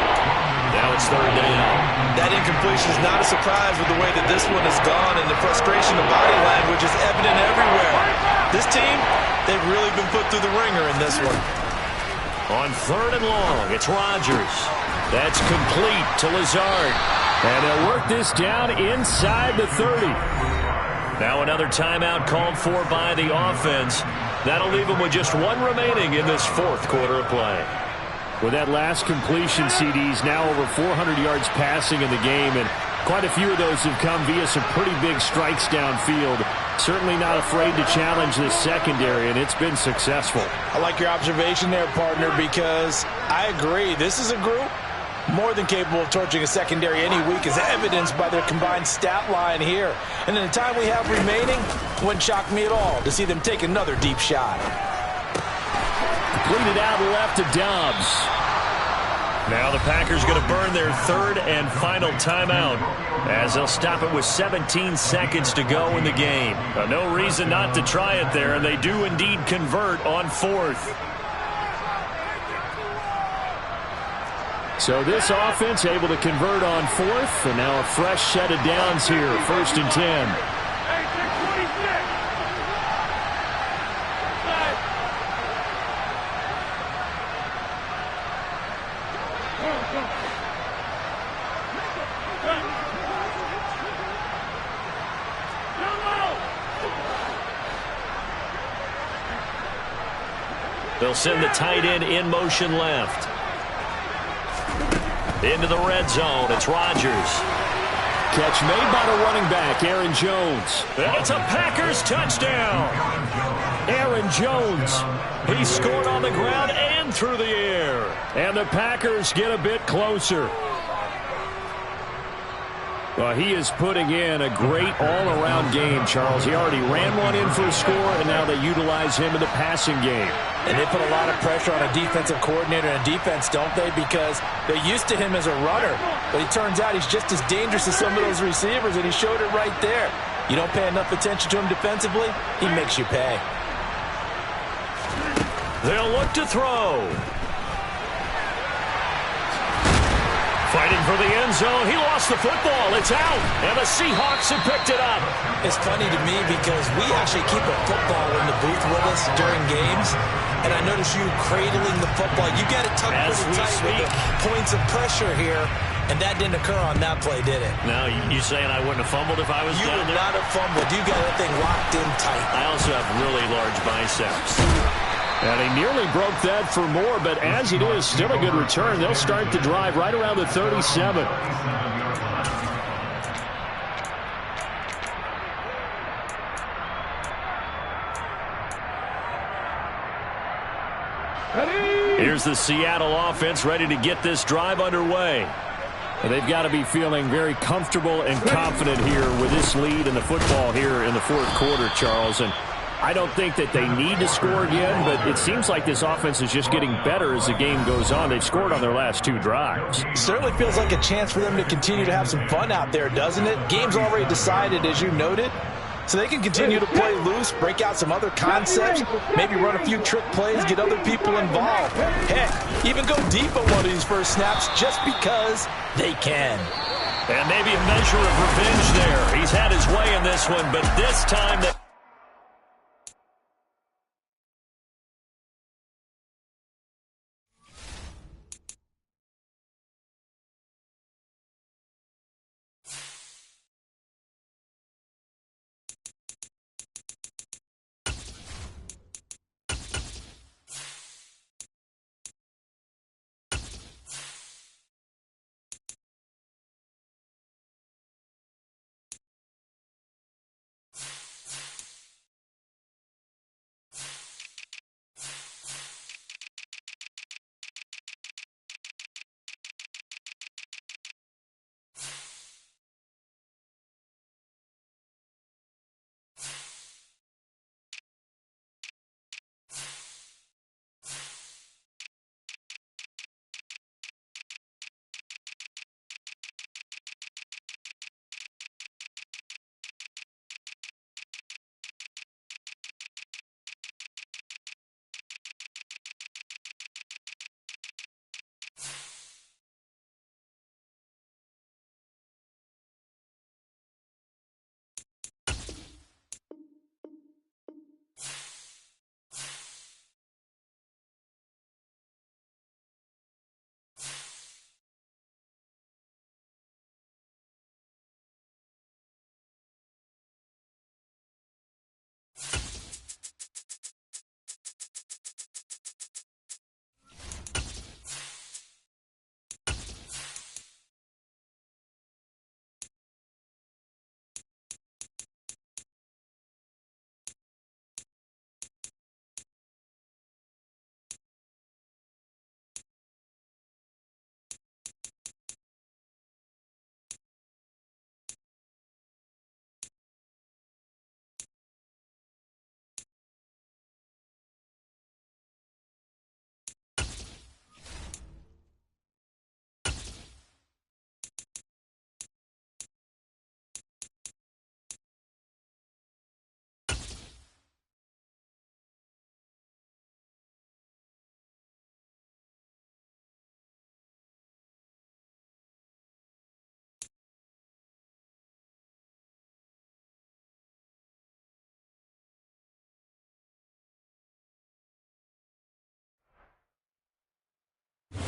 Now it's 3rd down. That incompletion is not a surprise with the way that this one has gone, and the frustration of body language is evident everywhere. This team, they've really been put through the ringer in this one. On 3rd and long, it's Rodgers. That's complete to Lazard. And they'll work this down inside the 30. Now another timeout called for by the offense. That'll leave them with just one remaining in this 4th quarter of play. With that last completion, CDs now over 400 yards passing in the game, and quite a few of those have come via some pretty big strikes downfield. Certainly not afraid to challenge this secondary, and it's been successful. I like your observation there, partner, because I agree. This is a group more than capable of torching a secondary any week, as evidenced by their combined stat line here. And in the time we have remaining, wouldn't shock me at all to see them take another deep shot. Completed out left to Dobbs. Now the Packers going to burn their 3rd and final timeout as they'll stop it with 17 seconds to go in the game. No reason not to try it there, and they do indeed convert on 4th. So this offense able to convert on 4th, and now a fresh set of downs here, 1st and 10. They'll send the tight end in motion left. Into the red zone, it's Rodgers. Catch made by the running back, Aaron Jones. And it's a Packers touchdown. Aaron Jones. He scored on the ground and through the air. And the Packers get a bit closer. Well, he is putting in a great all-around game, Charles. He already ran one in for a score, and now they utilize him in the passing game. And they put a lot of pressure on a defensive coordinator and defense, don't they? Because they're used to him as a runner. But it turns out he's just as dangerous as some of those receivers, and he showed it right there. You don't pay enough attention to him defensively, he makes you pay. They'll look to throw. Fighting for the end zone. He lost the football. It's out. And the Seahawks have picked it up. It's funny to me because we actually keep a football in the booth with us during games. And I notice you cradling the football. You got it tucked pretty tight with the points of pressure here. And that didn't occur on that play, did it? No, you saying I wouldn't have fumbled if I was down there? You would not have fumbled. You got that thing locked in tight. I also have really large biceps. And he nearly broke that for more, but as it is, still a good return. They'll start the drive right around the 37. Here's the Seattle offense ready to get this drive underway. Well, they've got to be feeling very comfortable and confident here with this lead in the football here in the fourth quarter, Charles. And I don't think that they need to score again, but it seems like this offense is just getting better as the game goes on. They've scored on their last 2 drives. Certainly feels like a chance for them to continue to have some fun out there, doesn't it? Game's already decided, as you noted. So they can continue to play loose, break out some other concepts, maybe run a few trick plays, get other people involved. Heck, even go deep on one of these first snaps just because they can. And maybe a measure of revenge there. He's had his way in this one, but this time that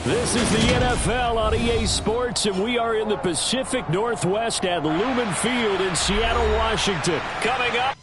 This is the NFL on EA Sports, and we are in the Pacific Northwest at Lumen Field in Seattle, Washington. coming up.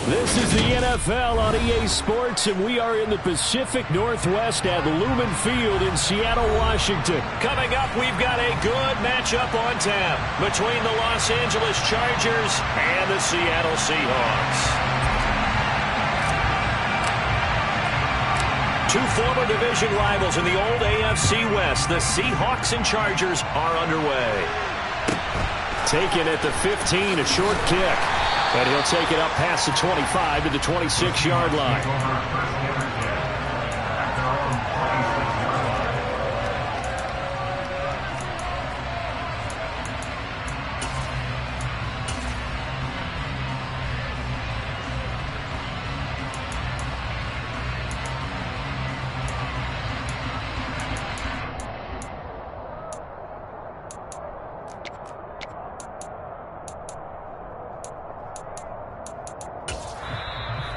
This is the NFL on EA Sports, and we are in the Pacific Northwest at Lumen Field in Seattle, Washington. Coming up, we've got a good matchup on tap between the Los Angeles Chargers and the Seattle Seahawks. Two former division rivals in the old AFC West. The Seahawks and Chargers are underway. Taken at the 15, a short kick. And he'll take it up past the 25 to the 26-yard line.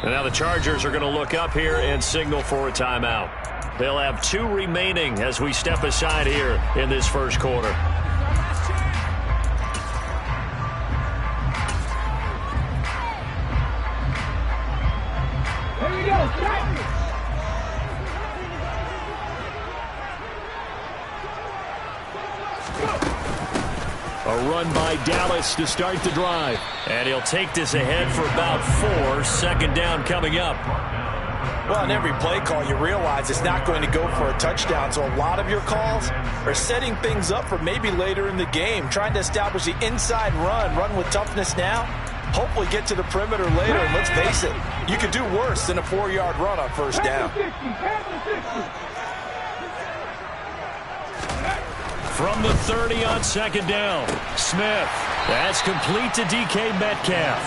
And now the Chargers are going to look up here and signal for a timeout. They'll have 2 remaining as we step aside here in this first quarter. Here we go, Chargers! A run by Dallas to start the drive. And he'll take this ahead for about 4. Second down coming up. Well, in every play call, you realize it's not going to go for a touchdown. So a lot of your calls are setting things up for maybe later in the game, trying to establish the inside run with toughness now, hopefully get to the perimeter later. And let's face it, you could do worse than a 4-yard run on first down. From the 30 on second down, Smith. That's complete to DK Metcalf.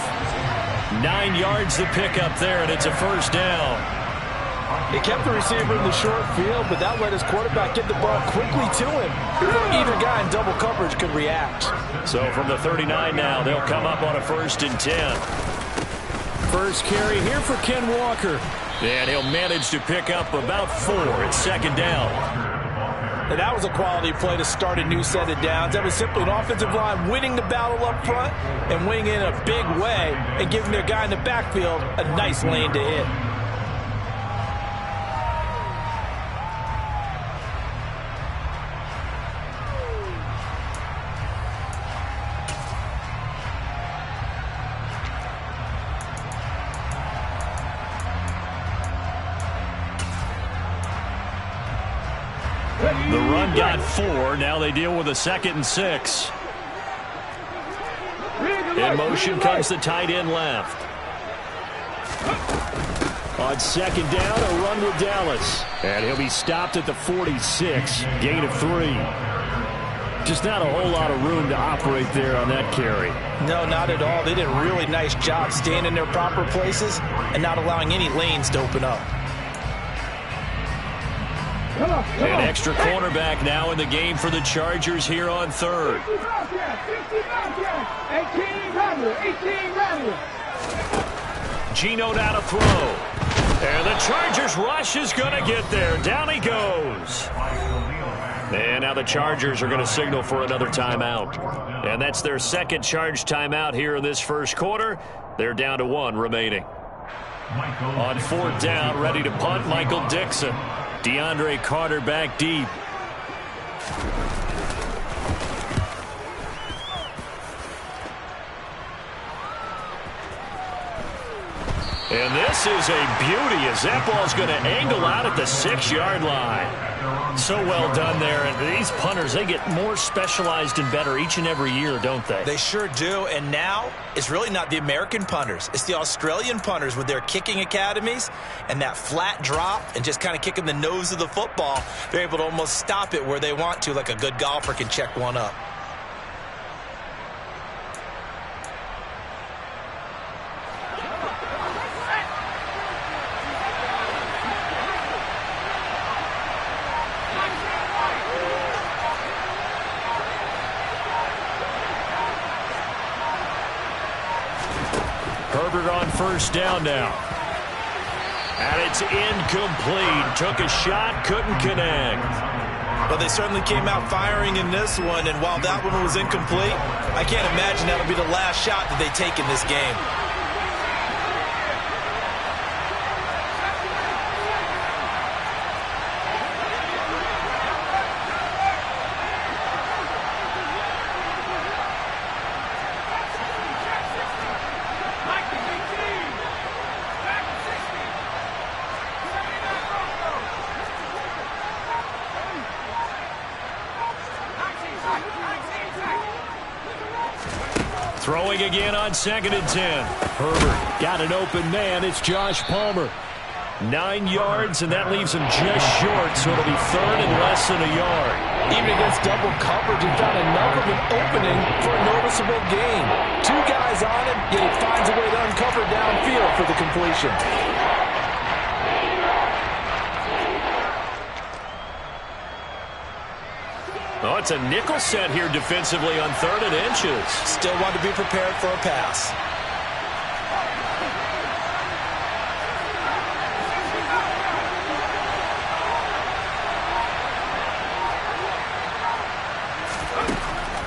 9 yards to pick up there, and it's a first down. He kept the receiver in the short field, but that let his quarterback get the ball quickly to him before either guy in double coverage could react. So from the 39 now, they'll come up on a 1st and 10. First carry here for Ken Walker. And he'll manage to pick up about 4 at second down. And that was a quality play to start a new set of downs. That was simply an offensive line winning the battle up front and winning in a big way and giving their guy in the backfield a nice lane to hit. The run got 4. Now they deal with a 2nd and 6. In motion comes the tight end left. On second down, a run with Dallas. And he'll be stopped at the 46. Gain of 3. Just not a whole lot of room to operate there on that carry. No, not at all. They did a really nice job staying in their proper places and not allowing any lanes to open up. An extra cornerback now in the game for the Chargers here on 3rd. 18 Geno now to throw. And the Chargers rush is going to get there. Down he goes. And now the Chargers are going to signal for another timeout. And that's their 2nd charge timeout here in this first quarter. They're down to 1 remaining. On 4th down, ready to punt, Michael Dixon. DeAndre Carter back deep. And this is a beauty as that ball's going to angle out at the 6-yard line. So well done there. And these punters, they get more specialized and better each and every year, don't they? They sure do. And now it's really not the American punters. It's the Australian punters with their kicking academies and that flat drop and just kind of kicking the nose of the football. They're able to almost stop it where they want to, like a good golfer can check one up. Herbert on 1st down now. And it's incomplete. Took a shot, couldn't connect. Well, they certainly came out firing in this one, and while that one was incomplete, I can't imagine that'll be the last shot that they take in this game. Throwing again on 2nd and 10. Herbert got an open man. It's Josh Palmer. 9 yards, and that leaves him just short, so it'll be 3rd and less than a yard. Even against double coverage, he found enough of an opening for a noticeable gain. 2 guys on him, yet he finds a way to uncover downfield for the completion. Oh, it's a nickel set here defensively on 3rd and inches. Still want to be prepared for a pass.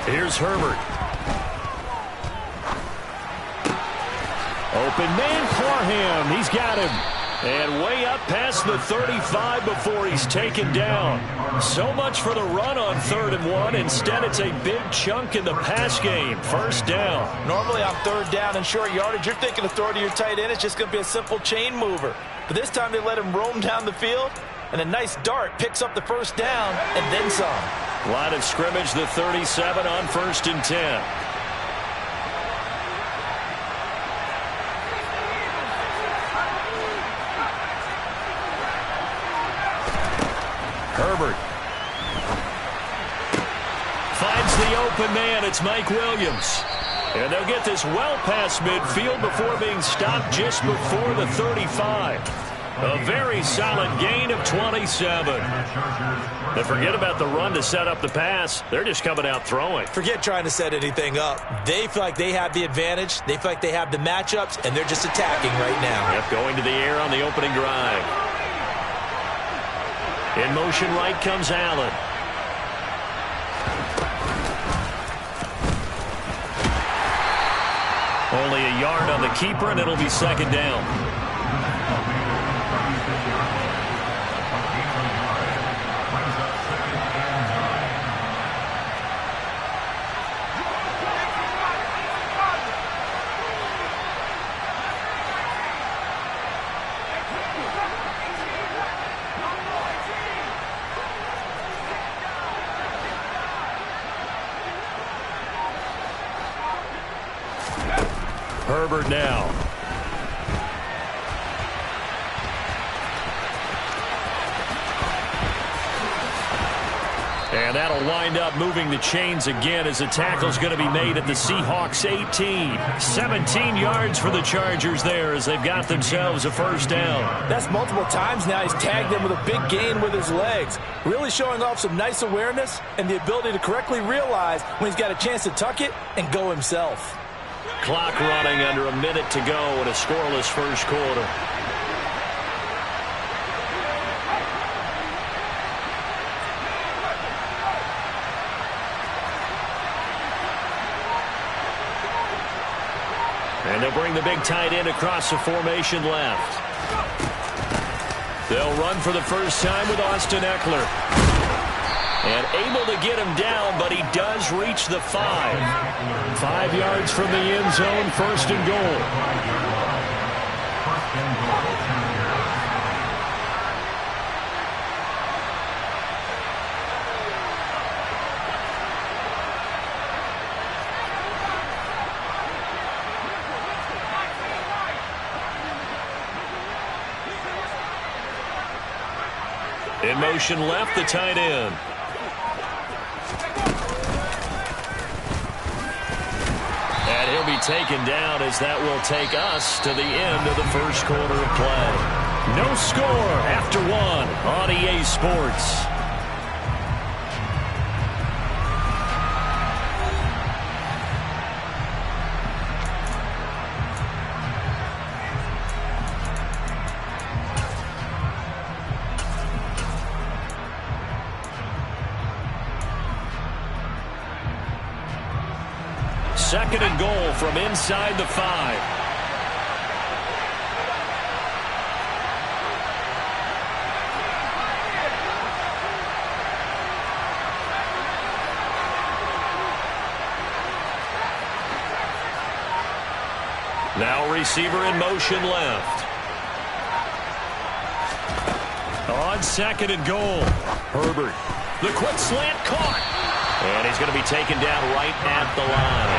Here's Herbert. Open man, Parham. He's got him. And way up past the 35 before he's taken down. So much for the run on 3rd and 1. Instead, it's a big chunk in the pass game. 1st down. Normally on 3rd down and short yardage, you're thinking of throwing to your tight end. It's just going to be a simple chain mover. But this time they let him roam down the field, and a nice dart picks up the 1st down and then some. Line of scrimmage, the 37 on 1st and 10. Herbert finds the open man. It's Mike Williams. And they'll get this well past midfield before being stopped just before the 35. A very solid gain of 27. They forget about the run to set up the pass. They're just coming out throwing. Forget trying to set anything up. They feel like they have the advantage. They feel like they have the matchups, and they're just attacking right now. Yep, going to the air on the opening drive. In motion right comes Allen. Only a yard on the keeper, and it'll be 2nd down. Herbert now. And that'll wind up moving the chains again as the tackle's going to be made at the Seahawks 18. 17 yards for the Chargers there as they've got themselves a 1st down. That's multiple times now he's tagged them with a big gain with his legs. Really showing off some nice awareness and the ability to correctly realize when he's got a chance to tuck it and go himself. Clock running under a minute to go in a scoreless 1st quarter. And they'll bring the big tight end across the formation left. They'll run for the first time with Austin Eckler. And able to get him down, but he does reach the 5. 5 yards from the end zone, 1st and goal. In motion left, the tight end. And he'll be taken down as that will take us to the end of the 1st quarter of play. No score after 1 on EA Sports. Second and goal from inside the 5. Now receiver in motion left. On 2nd and goal. Herbert. The quick slant caught. And he's going to be taken down right at the line.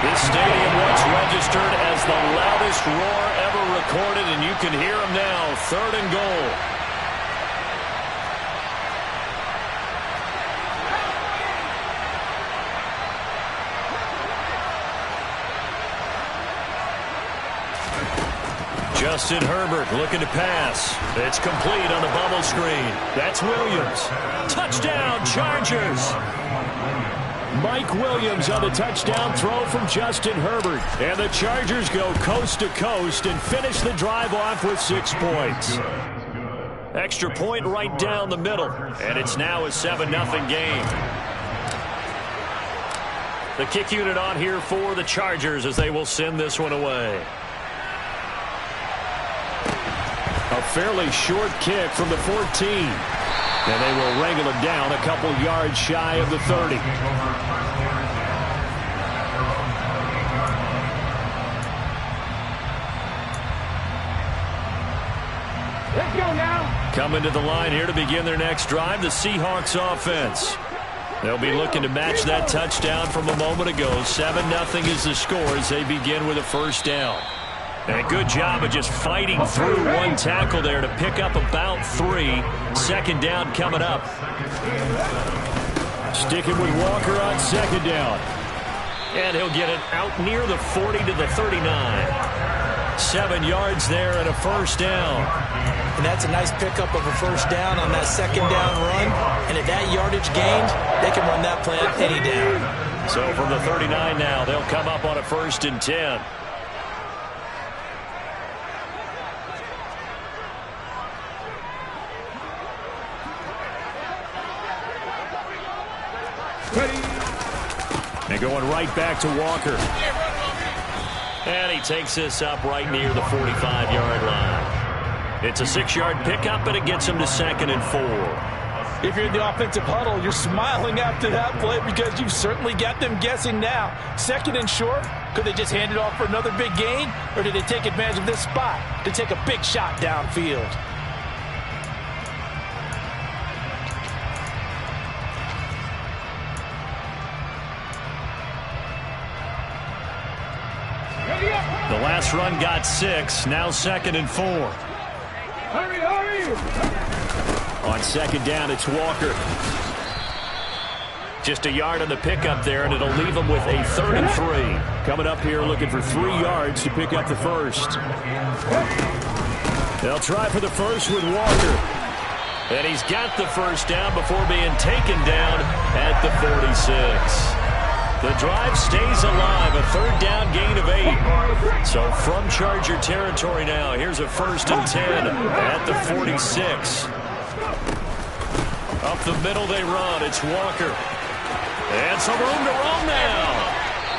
This stadium once registered as the loudest roar ever recorded, and you can hear him now. 3rd and goal. Justin Herbert looking to pass. It's complete on the bubble screen. That's Williams. Touchdown, Chargers. Mike Williams on the touchdown throw from Justin Herbert. And the Chargers go coast to coast and finish the drive off with 6 points. Extra point right down the middle. And it's now a 7-0 game. The kick unit on here for the Chargers as they will send this one away. A fairly short kick from the 14. And they will wrangle him down a couple yards shy of the 30. Let's go now. Coming to the line here to begin their next drive, the Seahawks offense. They'll be looking to match that touchdown from a moment ago. 7-0 is the score as they begin with a first down. And a good job of just fighting through one tackle there to pick up about 3. 2nd down coming up. Sticking with Walker on 2nd down. And he'll get it out near the 40 to the 39. 7 yards there and a first down. And that's a nice pickup of a first down on that 2nd down run. And at that yardage gained, they can run that play on any down. So from the 39 now, they'll come up on a 1st and 10. And going right back to Walker. And he takes this up right near the 45-yard line. It's a 6-yard pickup, but it gets him to 2nd and 4. If you're in the offensive huddle, you're smiling after that play because you've certainly got them guessing now. 2nd and short, could they just hand it off for another big gain? Or did they take advantage of this spot to take a big shot downfield? The last run got 6. Now 2nd and 4. Hurry, hurry. On 2nd down, it's Walker. Just a yard on the pickup there, and it'll leave him with a 3rd and 3. Coming up here looking for 3 yards to pick up the first. They'll try for the first with Walker. And he's got the first down before being taken down at the 46. The drive stays alive, a 3rd down gain of 8. So from Charger territory now, here's a 1st and 10 at the 46. Up the middle they run, it's Walker. And some room to roam now.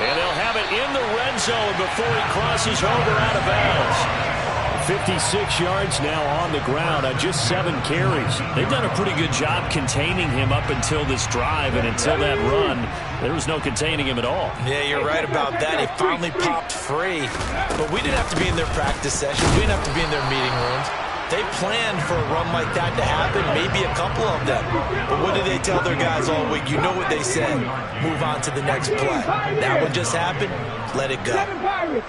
And they'll have it in the red zone before he crosses over out of bounds. 56 yards now on the ground on just 7 carries. They've done a pretty good job containing him up until this drive, and until that run, there was no containing him at all. Yeah, you're right about that. He finally popped free. But we didn't have to be in their practice sessions. We didn't have to be in their meeting rooms. They planned for a run like that to happen, maybe a couple of them. But what did they tell their guys all week? You know what they said. Move on to the next play. That one just happened. Let it go. 7 Pirates.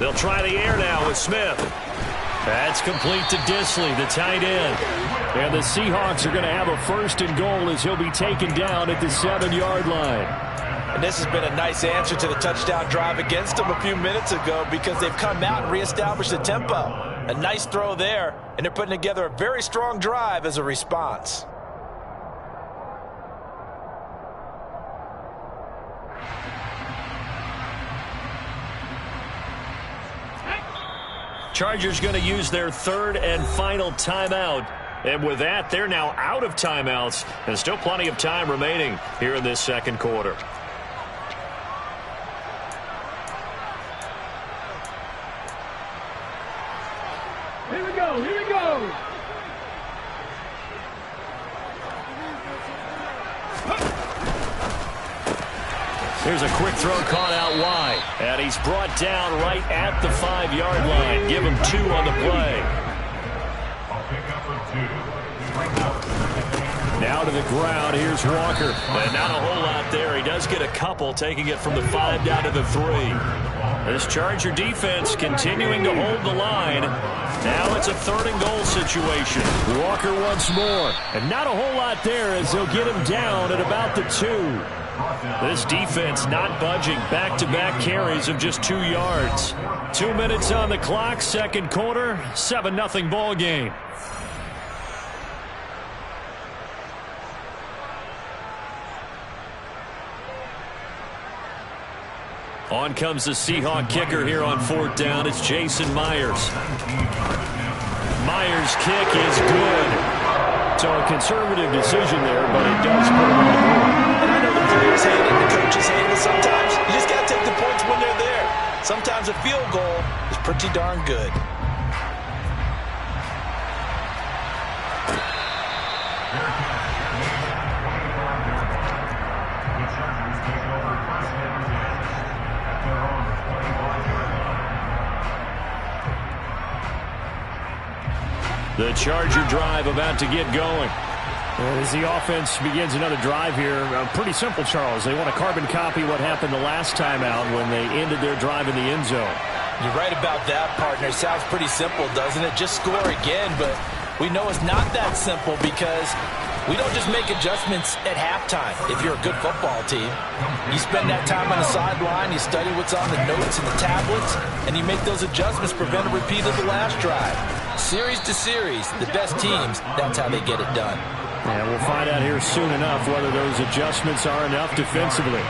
They'll try the air now with Smith. That's complete to Disley, the tight end. And the Seahawks are going to have a 1st and goal as he'll be taken down at the 7-yard line. And this has been a nice answer to the touchdown drive against them a few minutes ago because they've come out and reestablished the tempo. A nice throw there, and they're putting together a very strong drive as a response. Chargers going to use their 3rd and final timeout. And with that, they're now out of timeouts. And still plenty of time remaining here in this 2nd quarter. Here we go, here we go. Here's a quick throw caught out wide. And he's brought down right at the 5-yard line. Give him 2 on the play. Now to the ground. Here's Walker. And not a whole lot there. He does get a couple, taking it from the 5 down to the 3. This Charger defense continuing to hold the line. Now it's a 3rd and goal situation. Walker once more. And not a whole lot there as they'll get him down at about the 2. This defense not budging. Back-to-back carries of just 2 yards. 2 minutes on the clock, second quarter, 7-0 ball game. On comes the Seahawk kicker here on 4th down. It's Jason Myers. Myers' kick is good. So a conservative decision there, but it does put him on the board. And I know the players hate it, the coaches hate it. Sometimes you just got to take the points when they're there. Sometimes a field goal is pretty darn good. The Charger drive about to get going. As the offense begins another drive here, pretty simple, Charles. They want to carbon copy what happened the last time out when they ended their drive in the end zone. You're right about that, partner. Sounds pretty simple, doesn't it? Just score again, but we know it's not that simple because we don't just make adjustments at halftime if you're a good football team. You spend that time on the sideline, you study what's on the notes and the tablets, and you make those adjustments, prevent a repeat of the last drive. Series to series, the best teams, that's how they get it done. Yeah, we'll find out here soon enough whether those adjustments are enough defensively.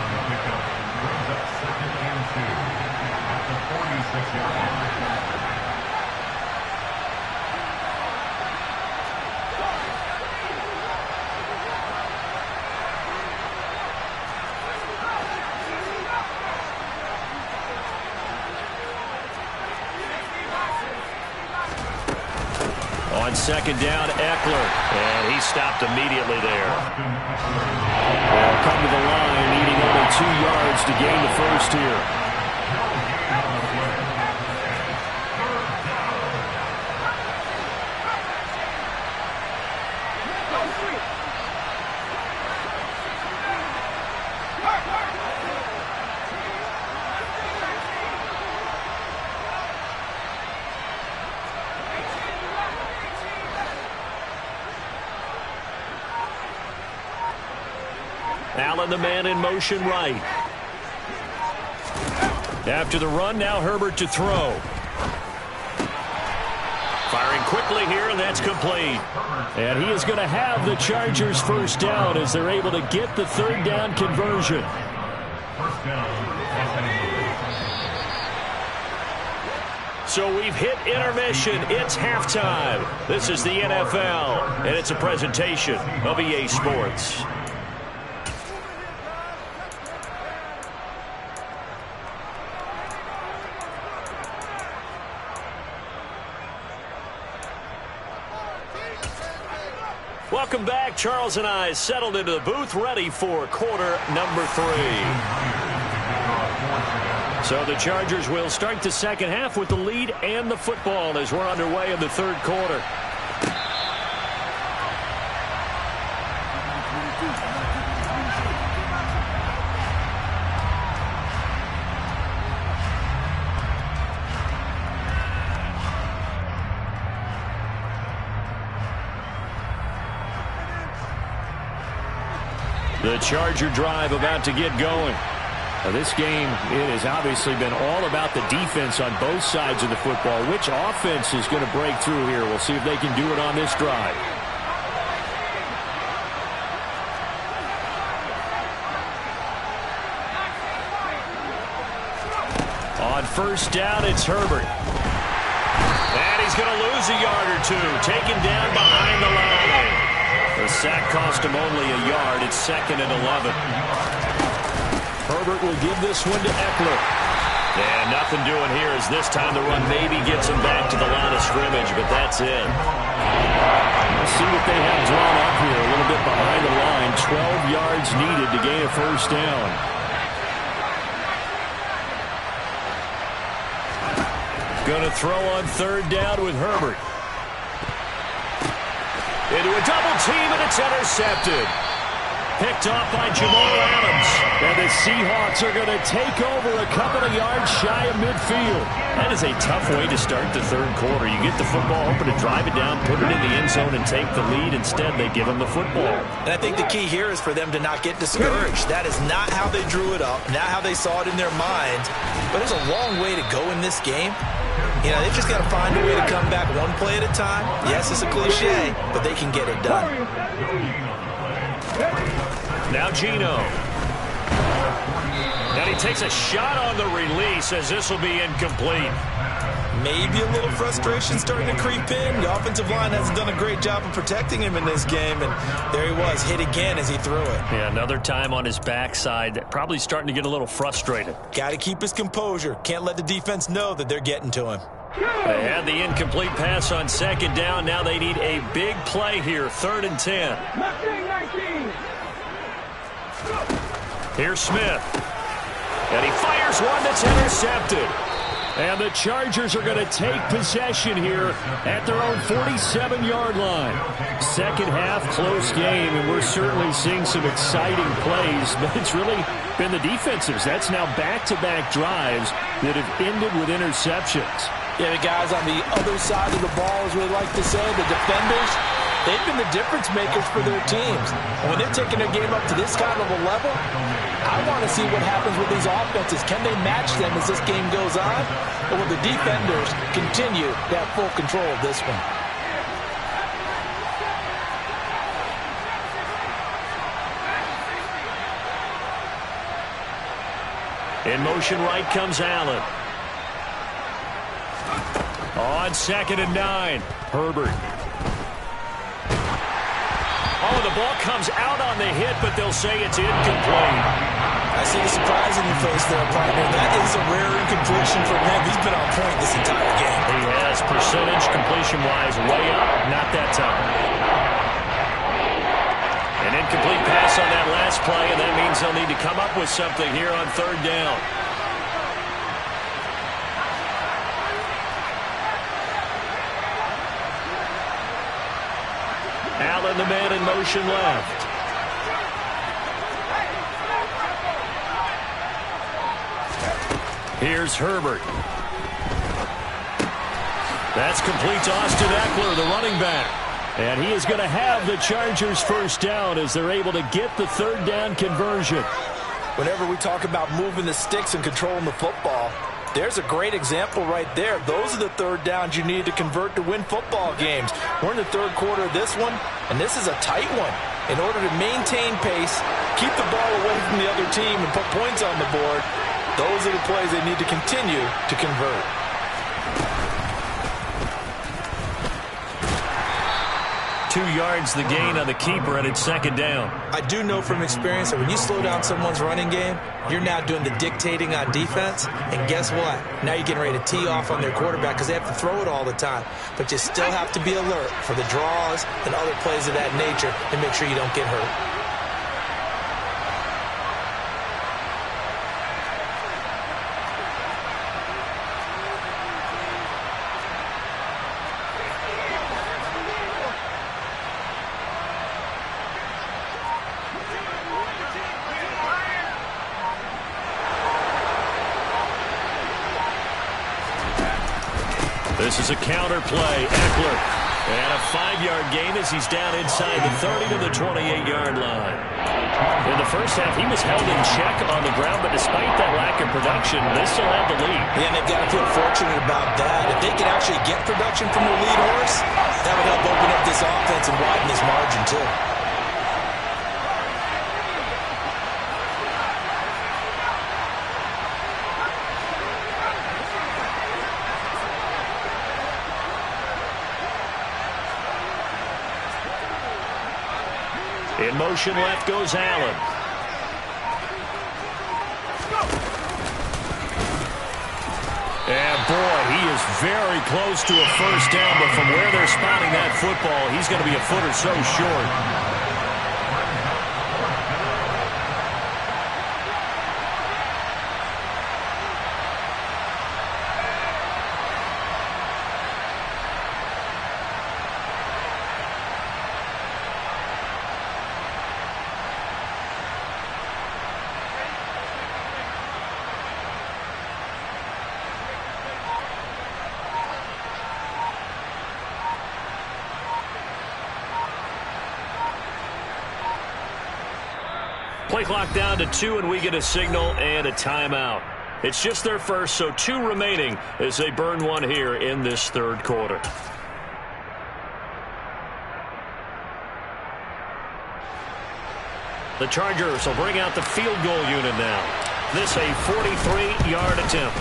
On 2nd down, Eckler. And he stopped immediately there. They'll come to the line, needing only 2 yards to gain the first here. Allen, the man in motion right. After the run, now Herbert to throw. Firing quickly here, and that's complete. And he is going to have the Chargers first down as they're able to get the 3rd down conversion. So we've hit intermission. It's halftime. This is the NFL, and it's a presentation of EA Sports. Welcome back. Charles and I settled into the booth, ready for quarter number 3. So the Chargers will start the second half with the lead and the football as we're underway in the 3rd quarter. The Charger drive about to get going. Now this game, it has obviously been all about the defense on both sides of the football. Which offense is going to break through here? We'll see if they can do it on this drive. On 1st down, it's Herbert. And he's going to lose a yard or 2. Taken down behind the line. The sack cost him only a yard. It's 2nd and 11. Herbert will give this one to Eckler. And nothing doing here as this time the run maybe gets him back to the line of scrimmage, but that's it. Let's see what they have drawn up here. A little bit behind the line. 12 yards needed to gain a first down. Going to throw on 3rd down with Herbert. Into a double team, and it's intercepted. Picked off by Jamal Adams. And the Seahawks are going to take over a couple of yards shy of midfield. That is a tough way to start the third quarter. You get the football, hoping to drive it down, put it in the end zone, and take the lead. Instead, they give them the football. And I think the key here is for them to not get discouraged. That is not how they drew it up, not how they saw it in their minds. But there's a long way to go in this game. You know, they've just got to find a way to come back one play at a time. Yes, it's a cliche, but they can get it done. Now Geno. And he takes a shot on the release as this will be incomplete. Maybe a little frustration starting to creep in. The offensive line hasn't done a great job of protecting him in this game, and there he was, hit again as he threw it. Yeah, another time on his backside, probably starting to get a little frustrated. Got to keep his composure. Can't let the defense know that they're getting to him. They had the incomplete pass on second down. Now they need a big play here, 3rd and 10. Here's Smith. And he fires one that's intercepted. And the Chargers are going to take possession here at their own 47-yard line. Second half, close game, and we're certainly seeing some exciting plays, but it's really been the defensives. That's now back-to-back drives that have ended with interceptions. Yeah, the guys on the other side of the ball, as we like to say, the defenders, they've been the difference makers for their teams. And when they're taking their game up to this kind of a level, I want to see what happens with these offenses. Can they match them as this game goes on? Or will the defenders continue to have full control of this one? In motion right comes Allen. On 2nd and 9, Herbert. Oh, the ball comes out on the hit, but they'll say it's incomplete. I see the surprise in your face there, partner. That is a rare incompletion from him. He's been on point this entire game. He has. Percentage completion-wise way up, not that time. An incomplete pass on that last play, and that means they'll need to come up with something here on 3rd down. Allen, the man in motion left. Here's Herbert. That's complete to Austin Eckler, the running back. And he is going to have the Chargers first down as they're able to get the 3rd down conversion. Whenever we talk about moving the sticks and controlling the football, there's a great example right there. Those are the 3rd downs you need to convert to win football games. We're in the 3rd quarter of this one, and this is a tight one. In order to maintain pace, keep the ball away from the other team, and put points on the board, those are the plays they need to continue to convert. Two yards the gain on the keeper, and it's 2nd down. I do know from experience that when you slow down someone's running game, you're now doing the dictating on defense. And guess what? Now you're getting ready to tee off on their quarterback because they have to throw it all the time. But you still have to be alert for the draws and other plays of that nature and make sure you don't get hurt. This is a counter play. Eckler. And a 5-yard gain as he's down inside the 30 to the 28-yard line. In the first half, he was held in check on the ground, but despite that lack of production, they still have the lead. Yeah, and they've got to feel fortunate about that. If they can actually get production from their lead horse, that would help open up this offense and widen this margin, too. In motion left goes Allen. And boy, he is very close to a first down, but from where they're spotting that football, he's going to be a foot or so short. Play clock down to 2, and we get a signal and a timeout. It's just their first, so 2 remaining as they burn one here in this third quarter. The Chargers will bring out the field goal unit now. This a 43-yard attempt.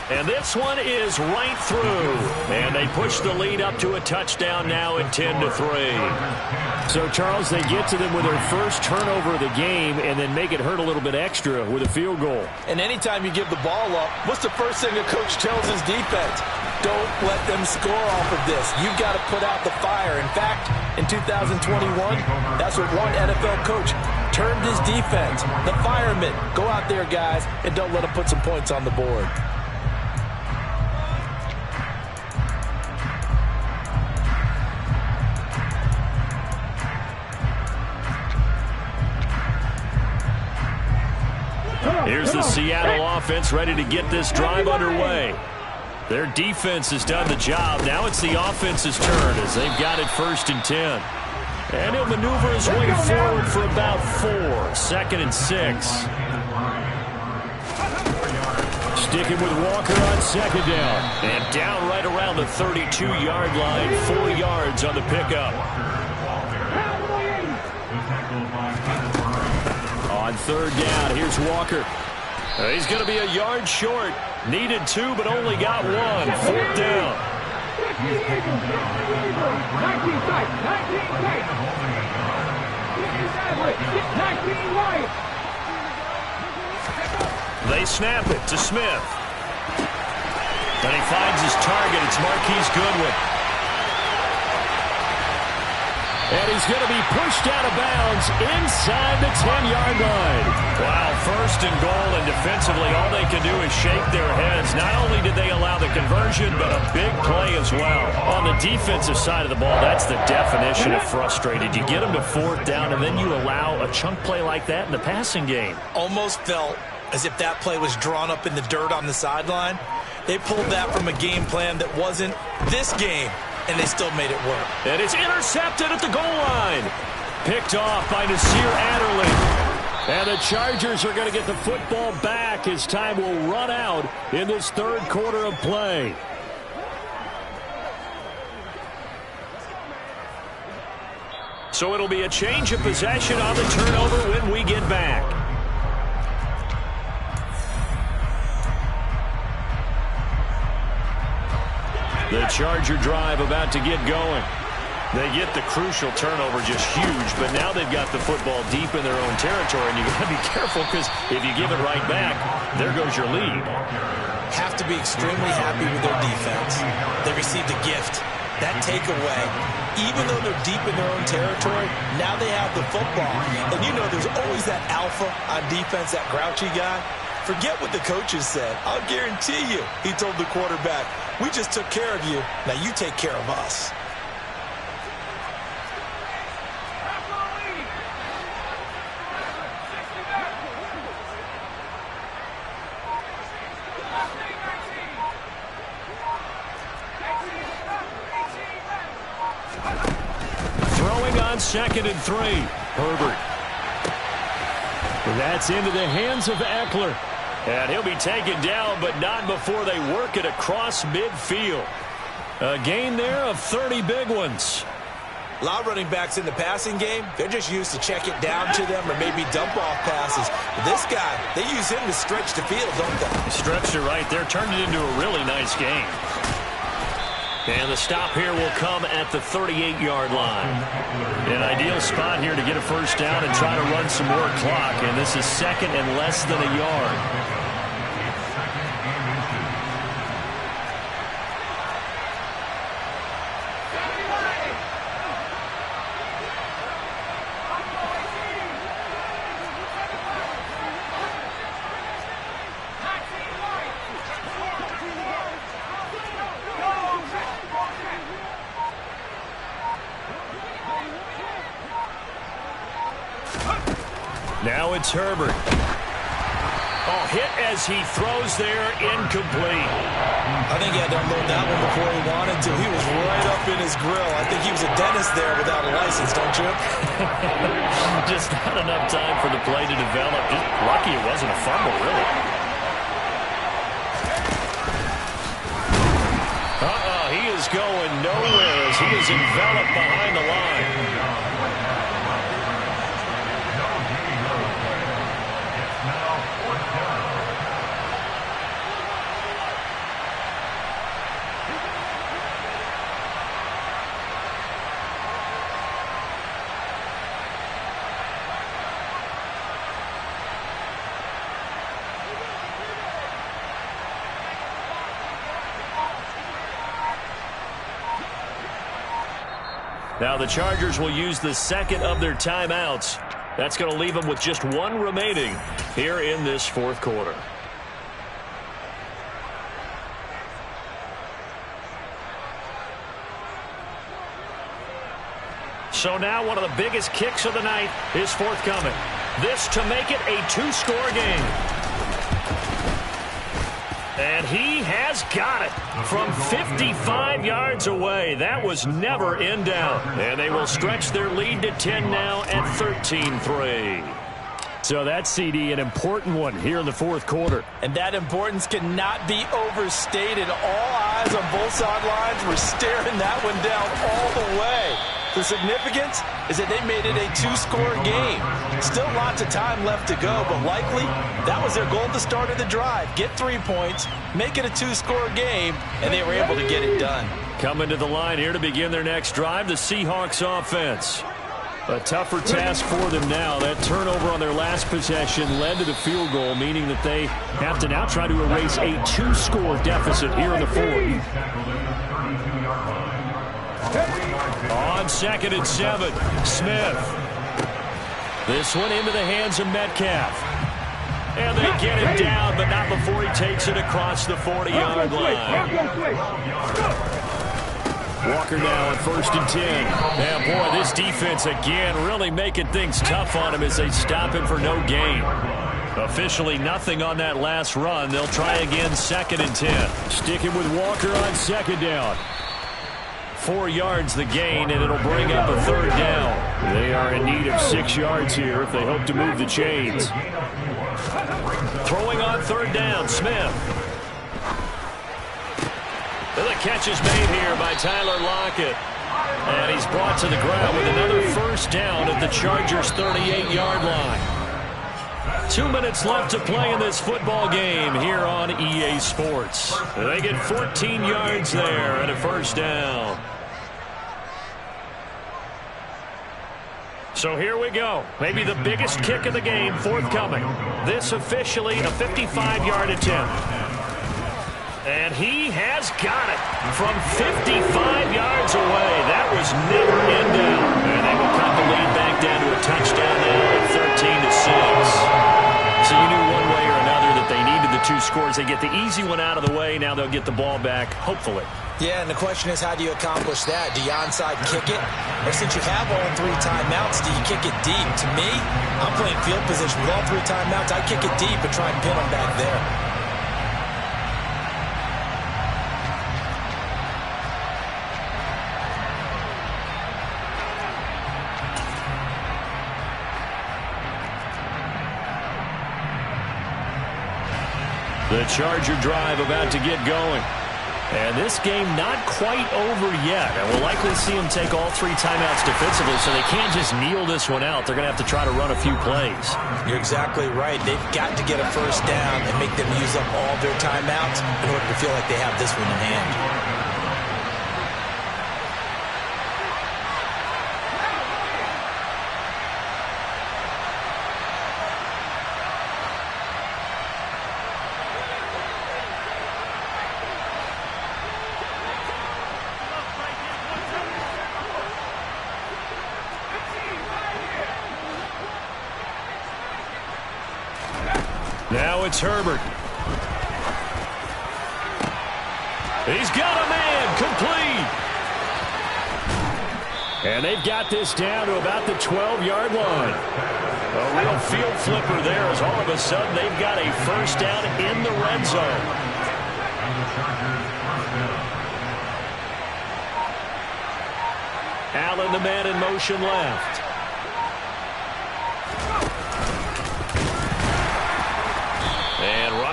And this one is right through. And they push the lead up to a touchdown now at 10-3. So, Charles, they get to them with their first turnover of the game and then make it hurt a little bit extra with a field goal. And anytime you give the ball up, what's the first thing a coach tells his defense? Don't let them score off of this. You've got to put out the fire. In fact, in 2021, that's what one NFL coach termed his defense. The firemen. Go out there, guys, and don't let them put some points on the board. Here's the Seattle offense ready to get this drive underway. Their defense has done the job. Now it's the offense's turn as they've got it 1st and 10. And he'll maneuver his way forward for about 4. 2nd and 6. Sticking with Walker on 2nd down. And down right around the 32-yard line. 4 yards on the pickup. On 3rd down, here's Walker. He's going to be a yard short. Needed 2, but only got 1. 4th down. 19 right. They snap it to Smith. And he finds his target. It's Marquise Goodwin. And he's going to be pushed out of bounds inside the 10-yard line. Wow, 1st and goal, and defensively all they can do is shake their heads. Not only did they allow the conversion, but a big play as well. On the defensive side of the ball, that's the definition of frustrated. You get them to 4th down, and then you allow a chunk play like that in the passing game. Almost felt as if that play was drawn up in the dirt on the sideline. They pulled that from a game plan that wasn't this game. And they still made it work. And it's intercepted at the goal line. Picked off by Nasir Adderley. And the Chargers are going to get the football back as time will run out in this 3rd quarter of play. So it'll be a change of possession on the turnover when we get back. The Charger drive about to get going. They get the crucial turnover, just huge, but now they've got the football deep in their own territory, and you've got to be careful because if you give it right back, there goes your lead. Have to be extremely happy with their defense. They received a gift. That takeaway, even though they're deep in their own territory, now they have the football. And you know there's always that alpha on defense, that grouchy guy. Forget what the coaches said. I'll guarantee you, he told the quarterback, we just took care of you. Now you take care of us. Throwing on 2nd and 3. Herbert. That's into the hands of Eckler. And he'll be taken down, but not before they work it across midfield. A gain there of 30 big ones. A lot of running backs in the passing game, they're just used to check it down to them or maybe dump off passes. But this guy, they use him to stretch the field, don't they? Stretched it right there, turned it into a really nice game. And the stop here will come at the 38-yard line. An ideal spot here to get a 1st down and try to run some more clock. And this is 2nd and less than a yard. Now it's Herbert. Oh, hit as he throws there, incomplete. I think he had to unload that one before he wanted to. He was right up in his grill. I think he was a dentist there without a license, don't you? Just Just not enough time for the play to develop. Just lucky it wasn't a fumble, really. He is going nowhere as he is enveloped behind the line. Now the Chargers will use the second of their timeouts. That's going to leave them with just one remaining here in this fourth quarter. So now one of the biggest kicks of the night is forthcoming. This to make it a two-score game. And he has got it from 55 yards away. That was never in doubt. And they will stretch their lead to 10 now at 13-3. So that's, CD, an important one here in the fourth quarter. And that importance cannot be overstated. All eyes on both sidelines were staring that one down all the way. The significance is that they made it a two-score game. Still lots of time left to go, but likely that was their goal at the start of the drive. Get 3 points, make it a two-score game, and they were able to get it done. Coming to the line here to begin their next drive, the Seahawks offense. A tougher task for them now. That turnover on their last possession led to the field goal, meaning that they have to now try to erase a two-score deficit here in the fourth. On 2nd and 7, Smith. This one into the hands of Metcalf. And they get him down, but not before he takes it across the 40-yard line. Walker now on 1st and 10. And boy, this defense again really making things tough on him as they stop him for no gain. Officially nothing on that last run. They'll try again 2nd and 10. Sticking with Walker on 2nd down. 4 yards the gain, and it'll bring up a 3rd down. They are in need of 6 yards here if they hope to move the chains. Throwing on 3rd down, Smith. And the catch is made here by Tyler Lockett. And he's brought to the ground with another 1st down at the Chargers' 38-yard line. 2 minutes left to play in this football game here on EA Sports. They get 14 yards there and a 1st down. So here we go. Maybe the biggest kick of the game forthcoming. This officially a 55-yard attempt. And he has got it from 55 yards away. That was never in doubt. And they will cut the lead back down to a touchdown now at 13-6. So you knew one way or another that they needed the 2 scores. They get the easy one out of the way. Now they'll get the ball back, hopefully. Yeah, and the question is, how do you accomplish that? Do you onside kick it? Or since you have all 3 timeouts, do you kick it deep? To me, I'm playing field position with all 3 timeouts. I kick it deep and try and pin them back there. The Charger drive about to get going. And this game not quite over yet. And we'll likely see them take all 3 timeouts defensively, so they can't just kneel this one out. They're going to have to try to run a few plays. You're exactly right. They've got to get a 1st down and make them use up all their timeouts in order to feel like they have this one in hand. Now it's Herbert. He's got a man complete. And they've got this down to about the 12-yard line. A real field flipper there as all of a sudden they've got a 1st down in the red zone. Allen, the man in motion left.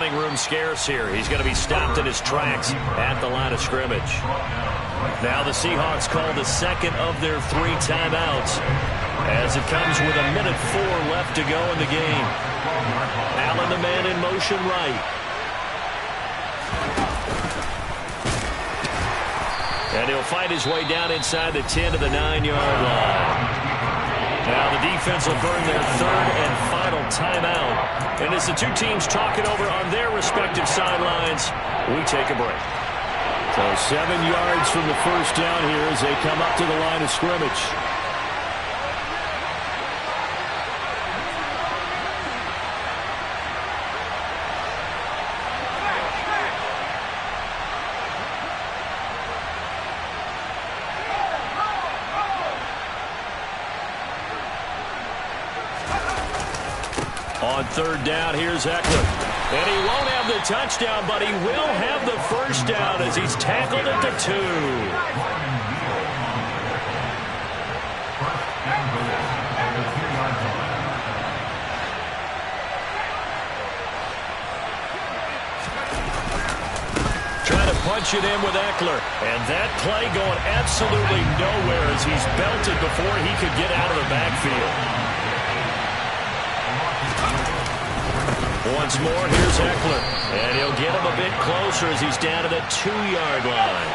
running room scarce here. He's going to be stopped in his tracks at the line of scrimmage. Now the Seahawks call the second of their 3 timeouts as it comes with 1:04 left to go in the game. Allen, the man in motion right. And he'll fight his way down inside the 10 to the 9-yard line. Now the defense will burn their 3rd and final timeout. And as the two teams talking over on their respective sidelines, we take a break. So 7 yards from the first down here as they come up to the line of scrimmage. On 3rd down, here's Eckler. And he won't have the touchdown, but he will have the first down as he's tackled at the 2. Trying to punch it in with Eckler. And that play going absolutely nowhere as he's belted before he could get out of the backfield. Once more, here's Eckler. And he'll get him a bit closer as he's down to the 2-yard line.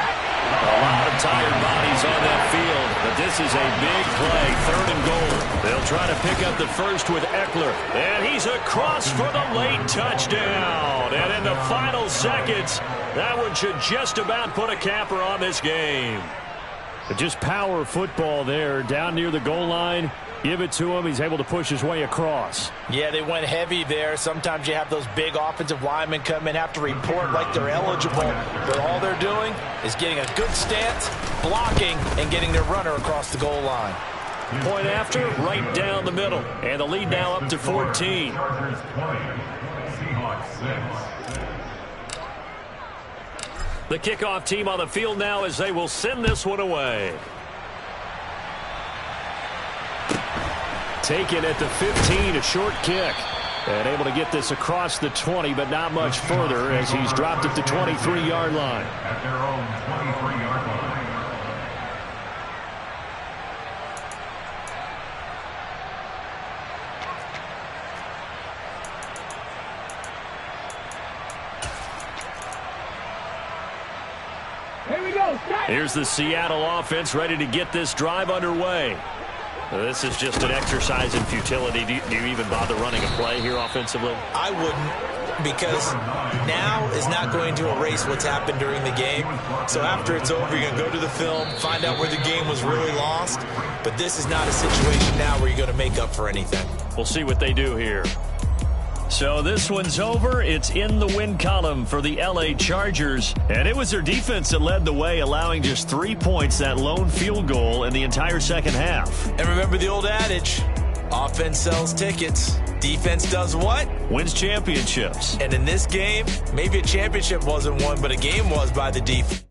A lot of tired bodies on that field, but this is a big play, 3rd and goal. They'll try to pick up the first with Eckler. And he's across for the late touchdown. And in the final seconds, that one should just about put a capper on this game. But just power football there, down near the goal line. Give it to him. He's able to push his way across. Yeah, they went heavy there. Sometimes you have those big offensive linemen come in, have to report like they're eligible. But all they're doing is getting a good stance, blocking, and getting their runner across the goal line. Point after, right down the middle. And the lead now up to 14. The kickoff team on the field now as they will send this one away. Taken at the 15, a short kick. And able to get this across the 20, but not much further as he's dropped at the 23-yard line. At their own 23-yard line. Here we go. Here's the Seattle offense ready to get this drive underway. This is just an exercise in futility. Do you even bother running a play here offensively? I wouldn't, because now is not going to erase what's happened during the game. So after it's over, you're going to go to the film, find out where the game was really lost. But this is not a situation now where you're going to make up for anything. We'll see what they do here. So this one's over. It's in the win column for the LA Chargers. And it was their defense that led the way, allowing just 3 points, that lone field goal in the entire second half. And remember the old adage, offense sells tickets. Defense does what? Wins championships. And in this game, maybe a championship wasn't won, but a game was by the defense.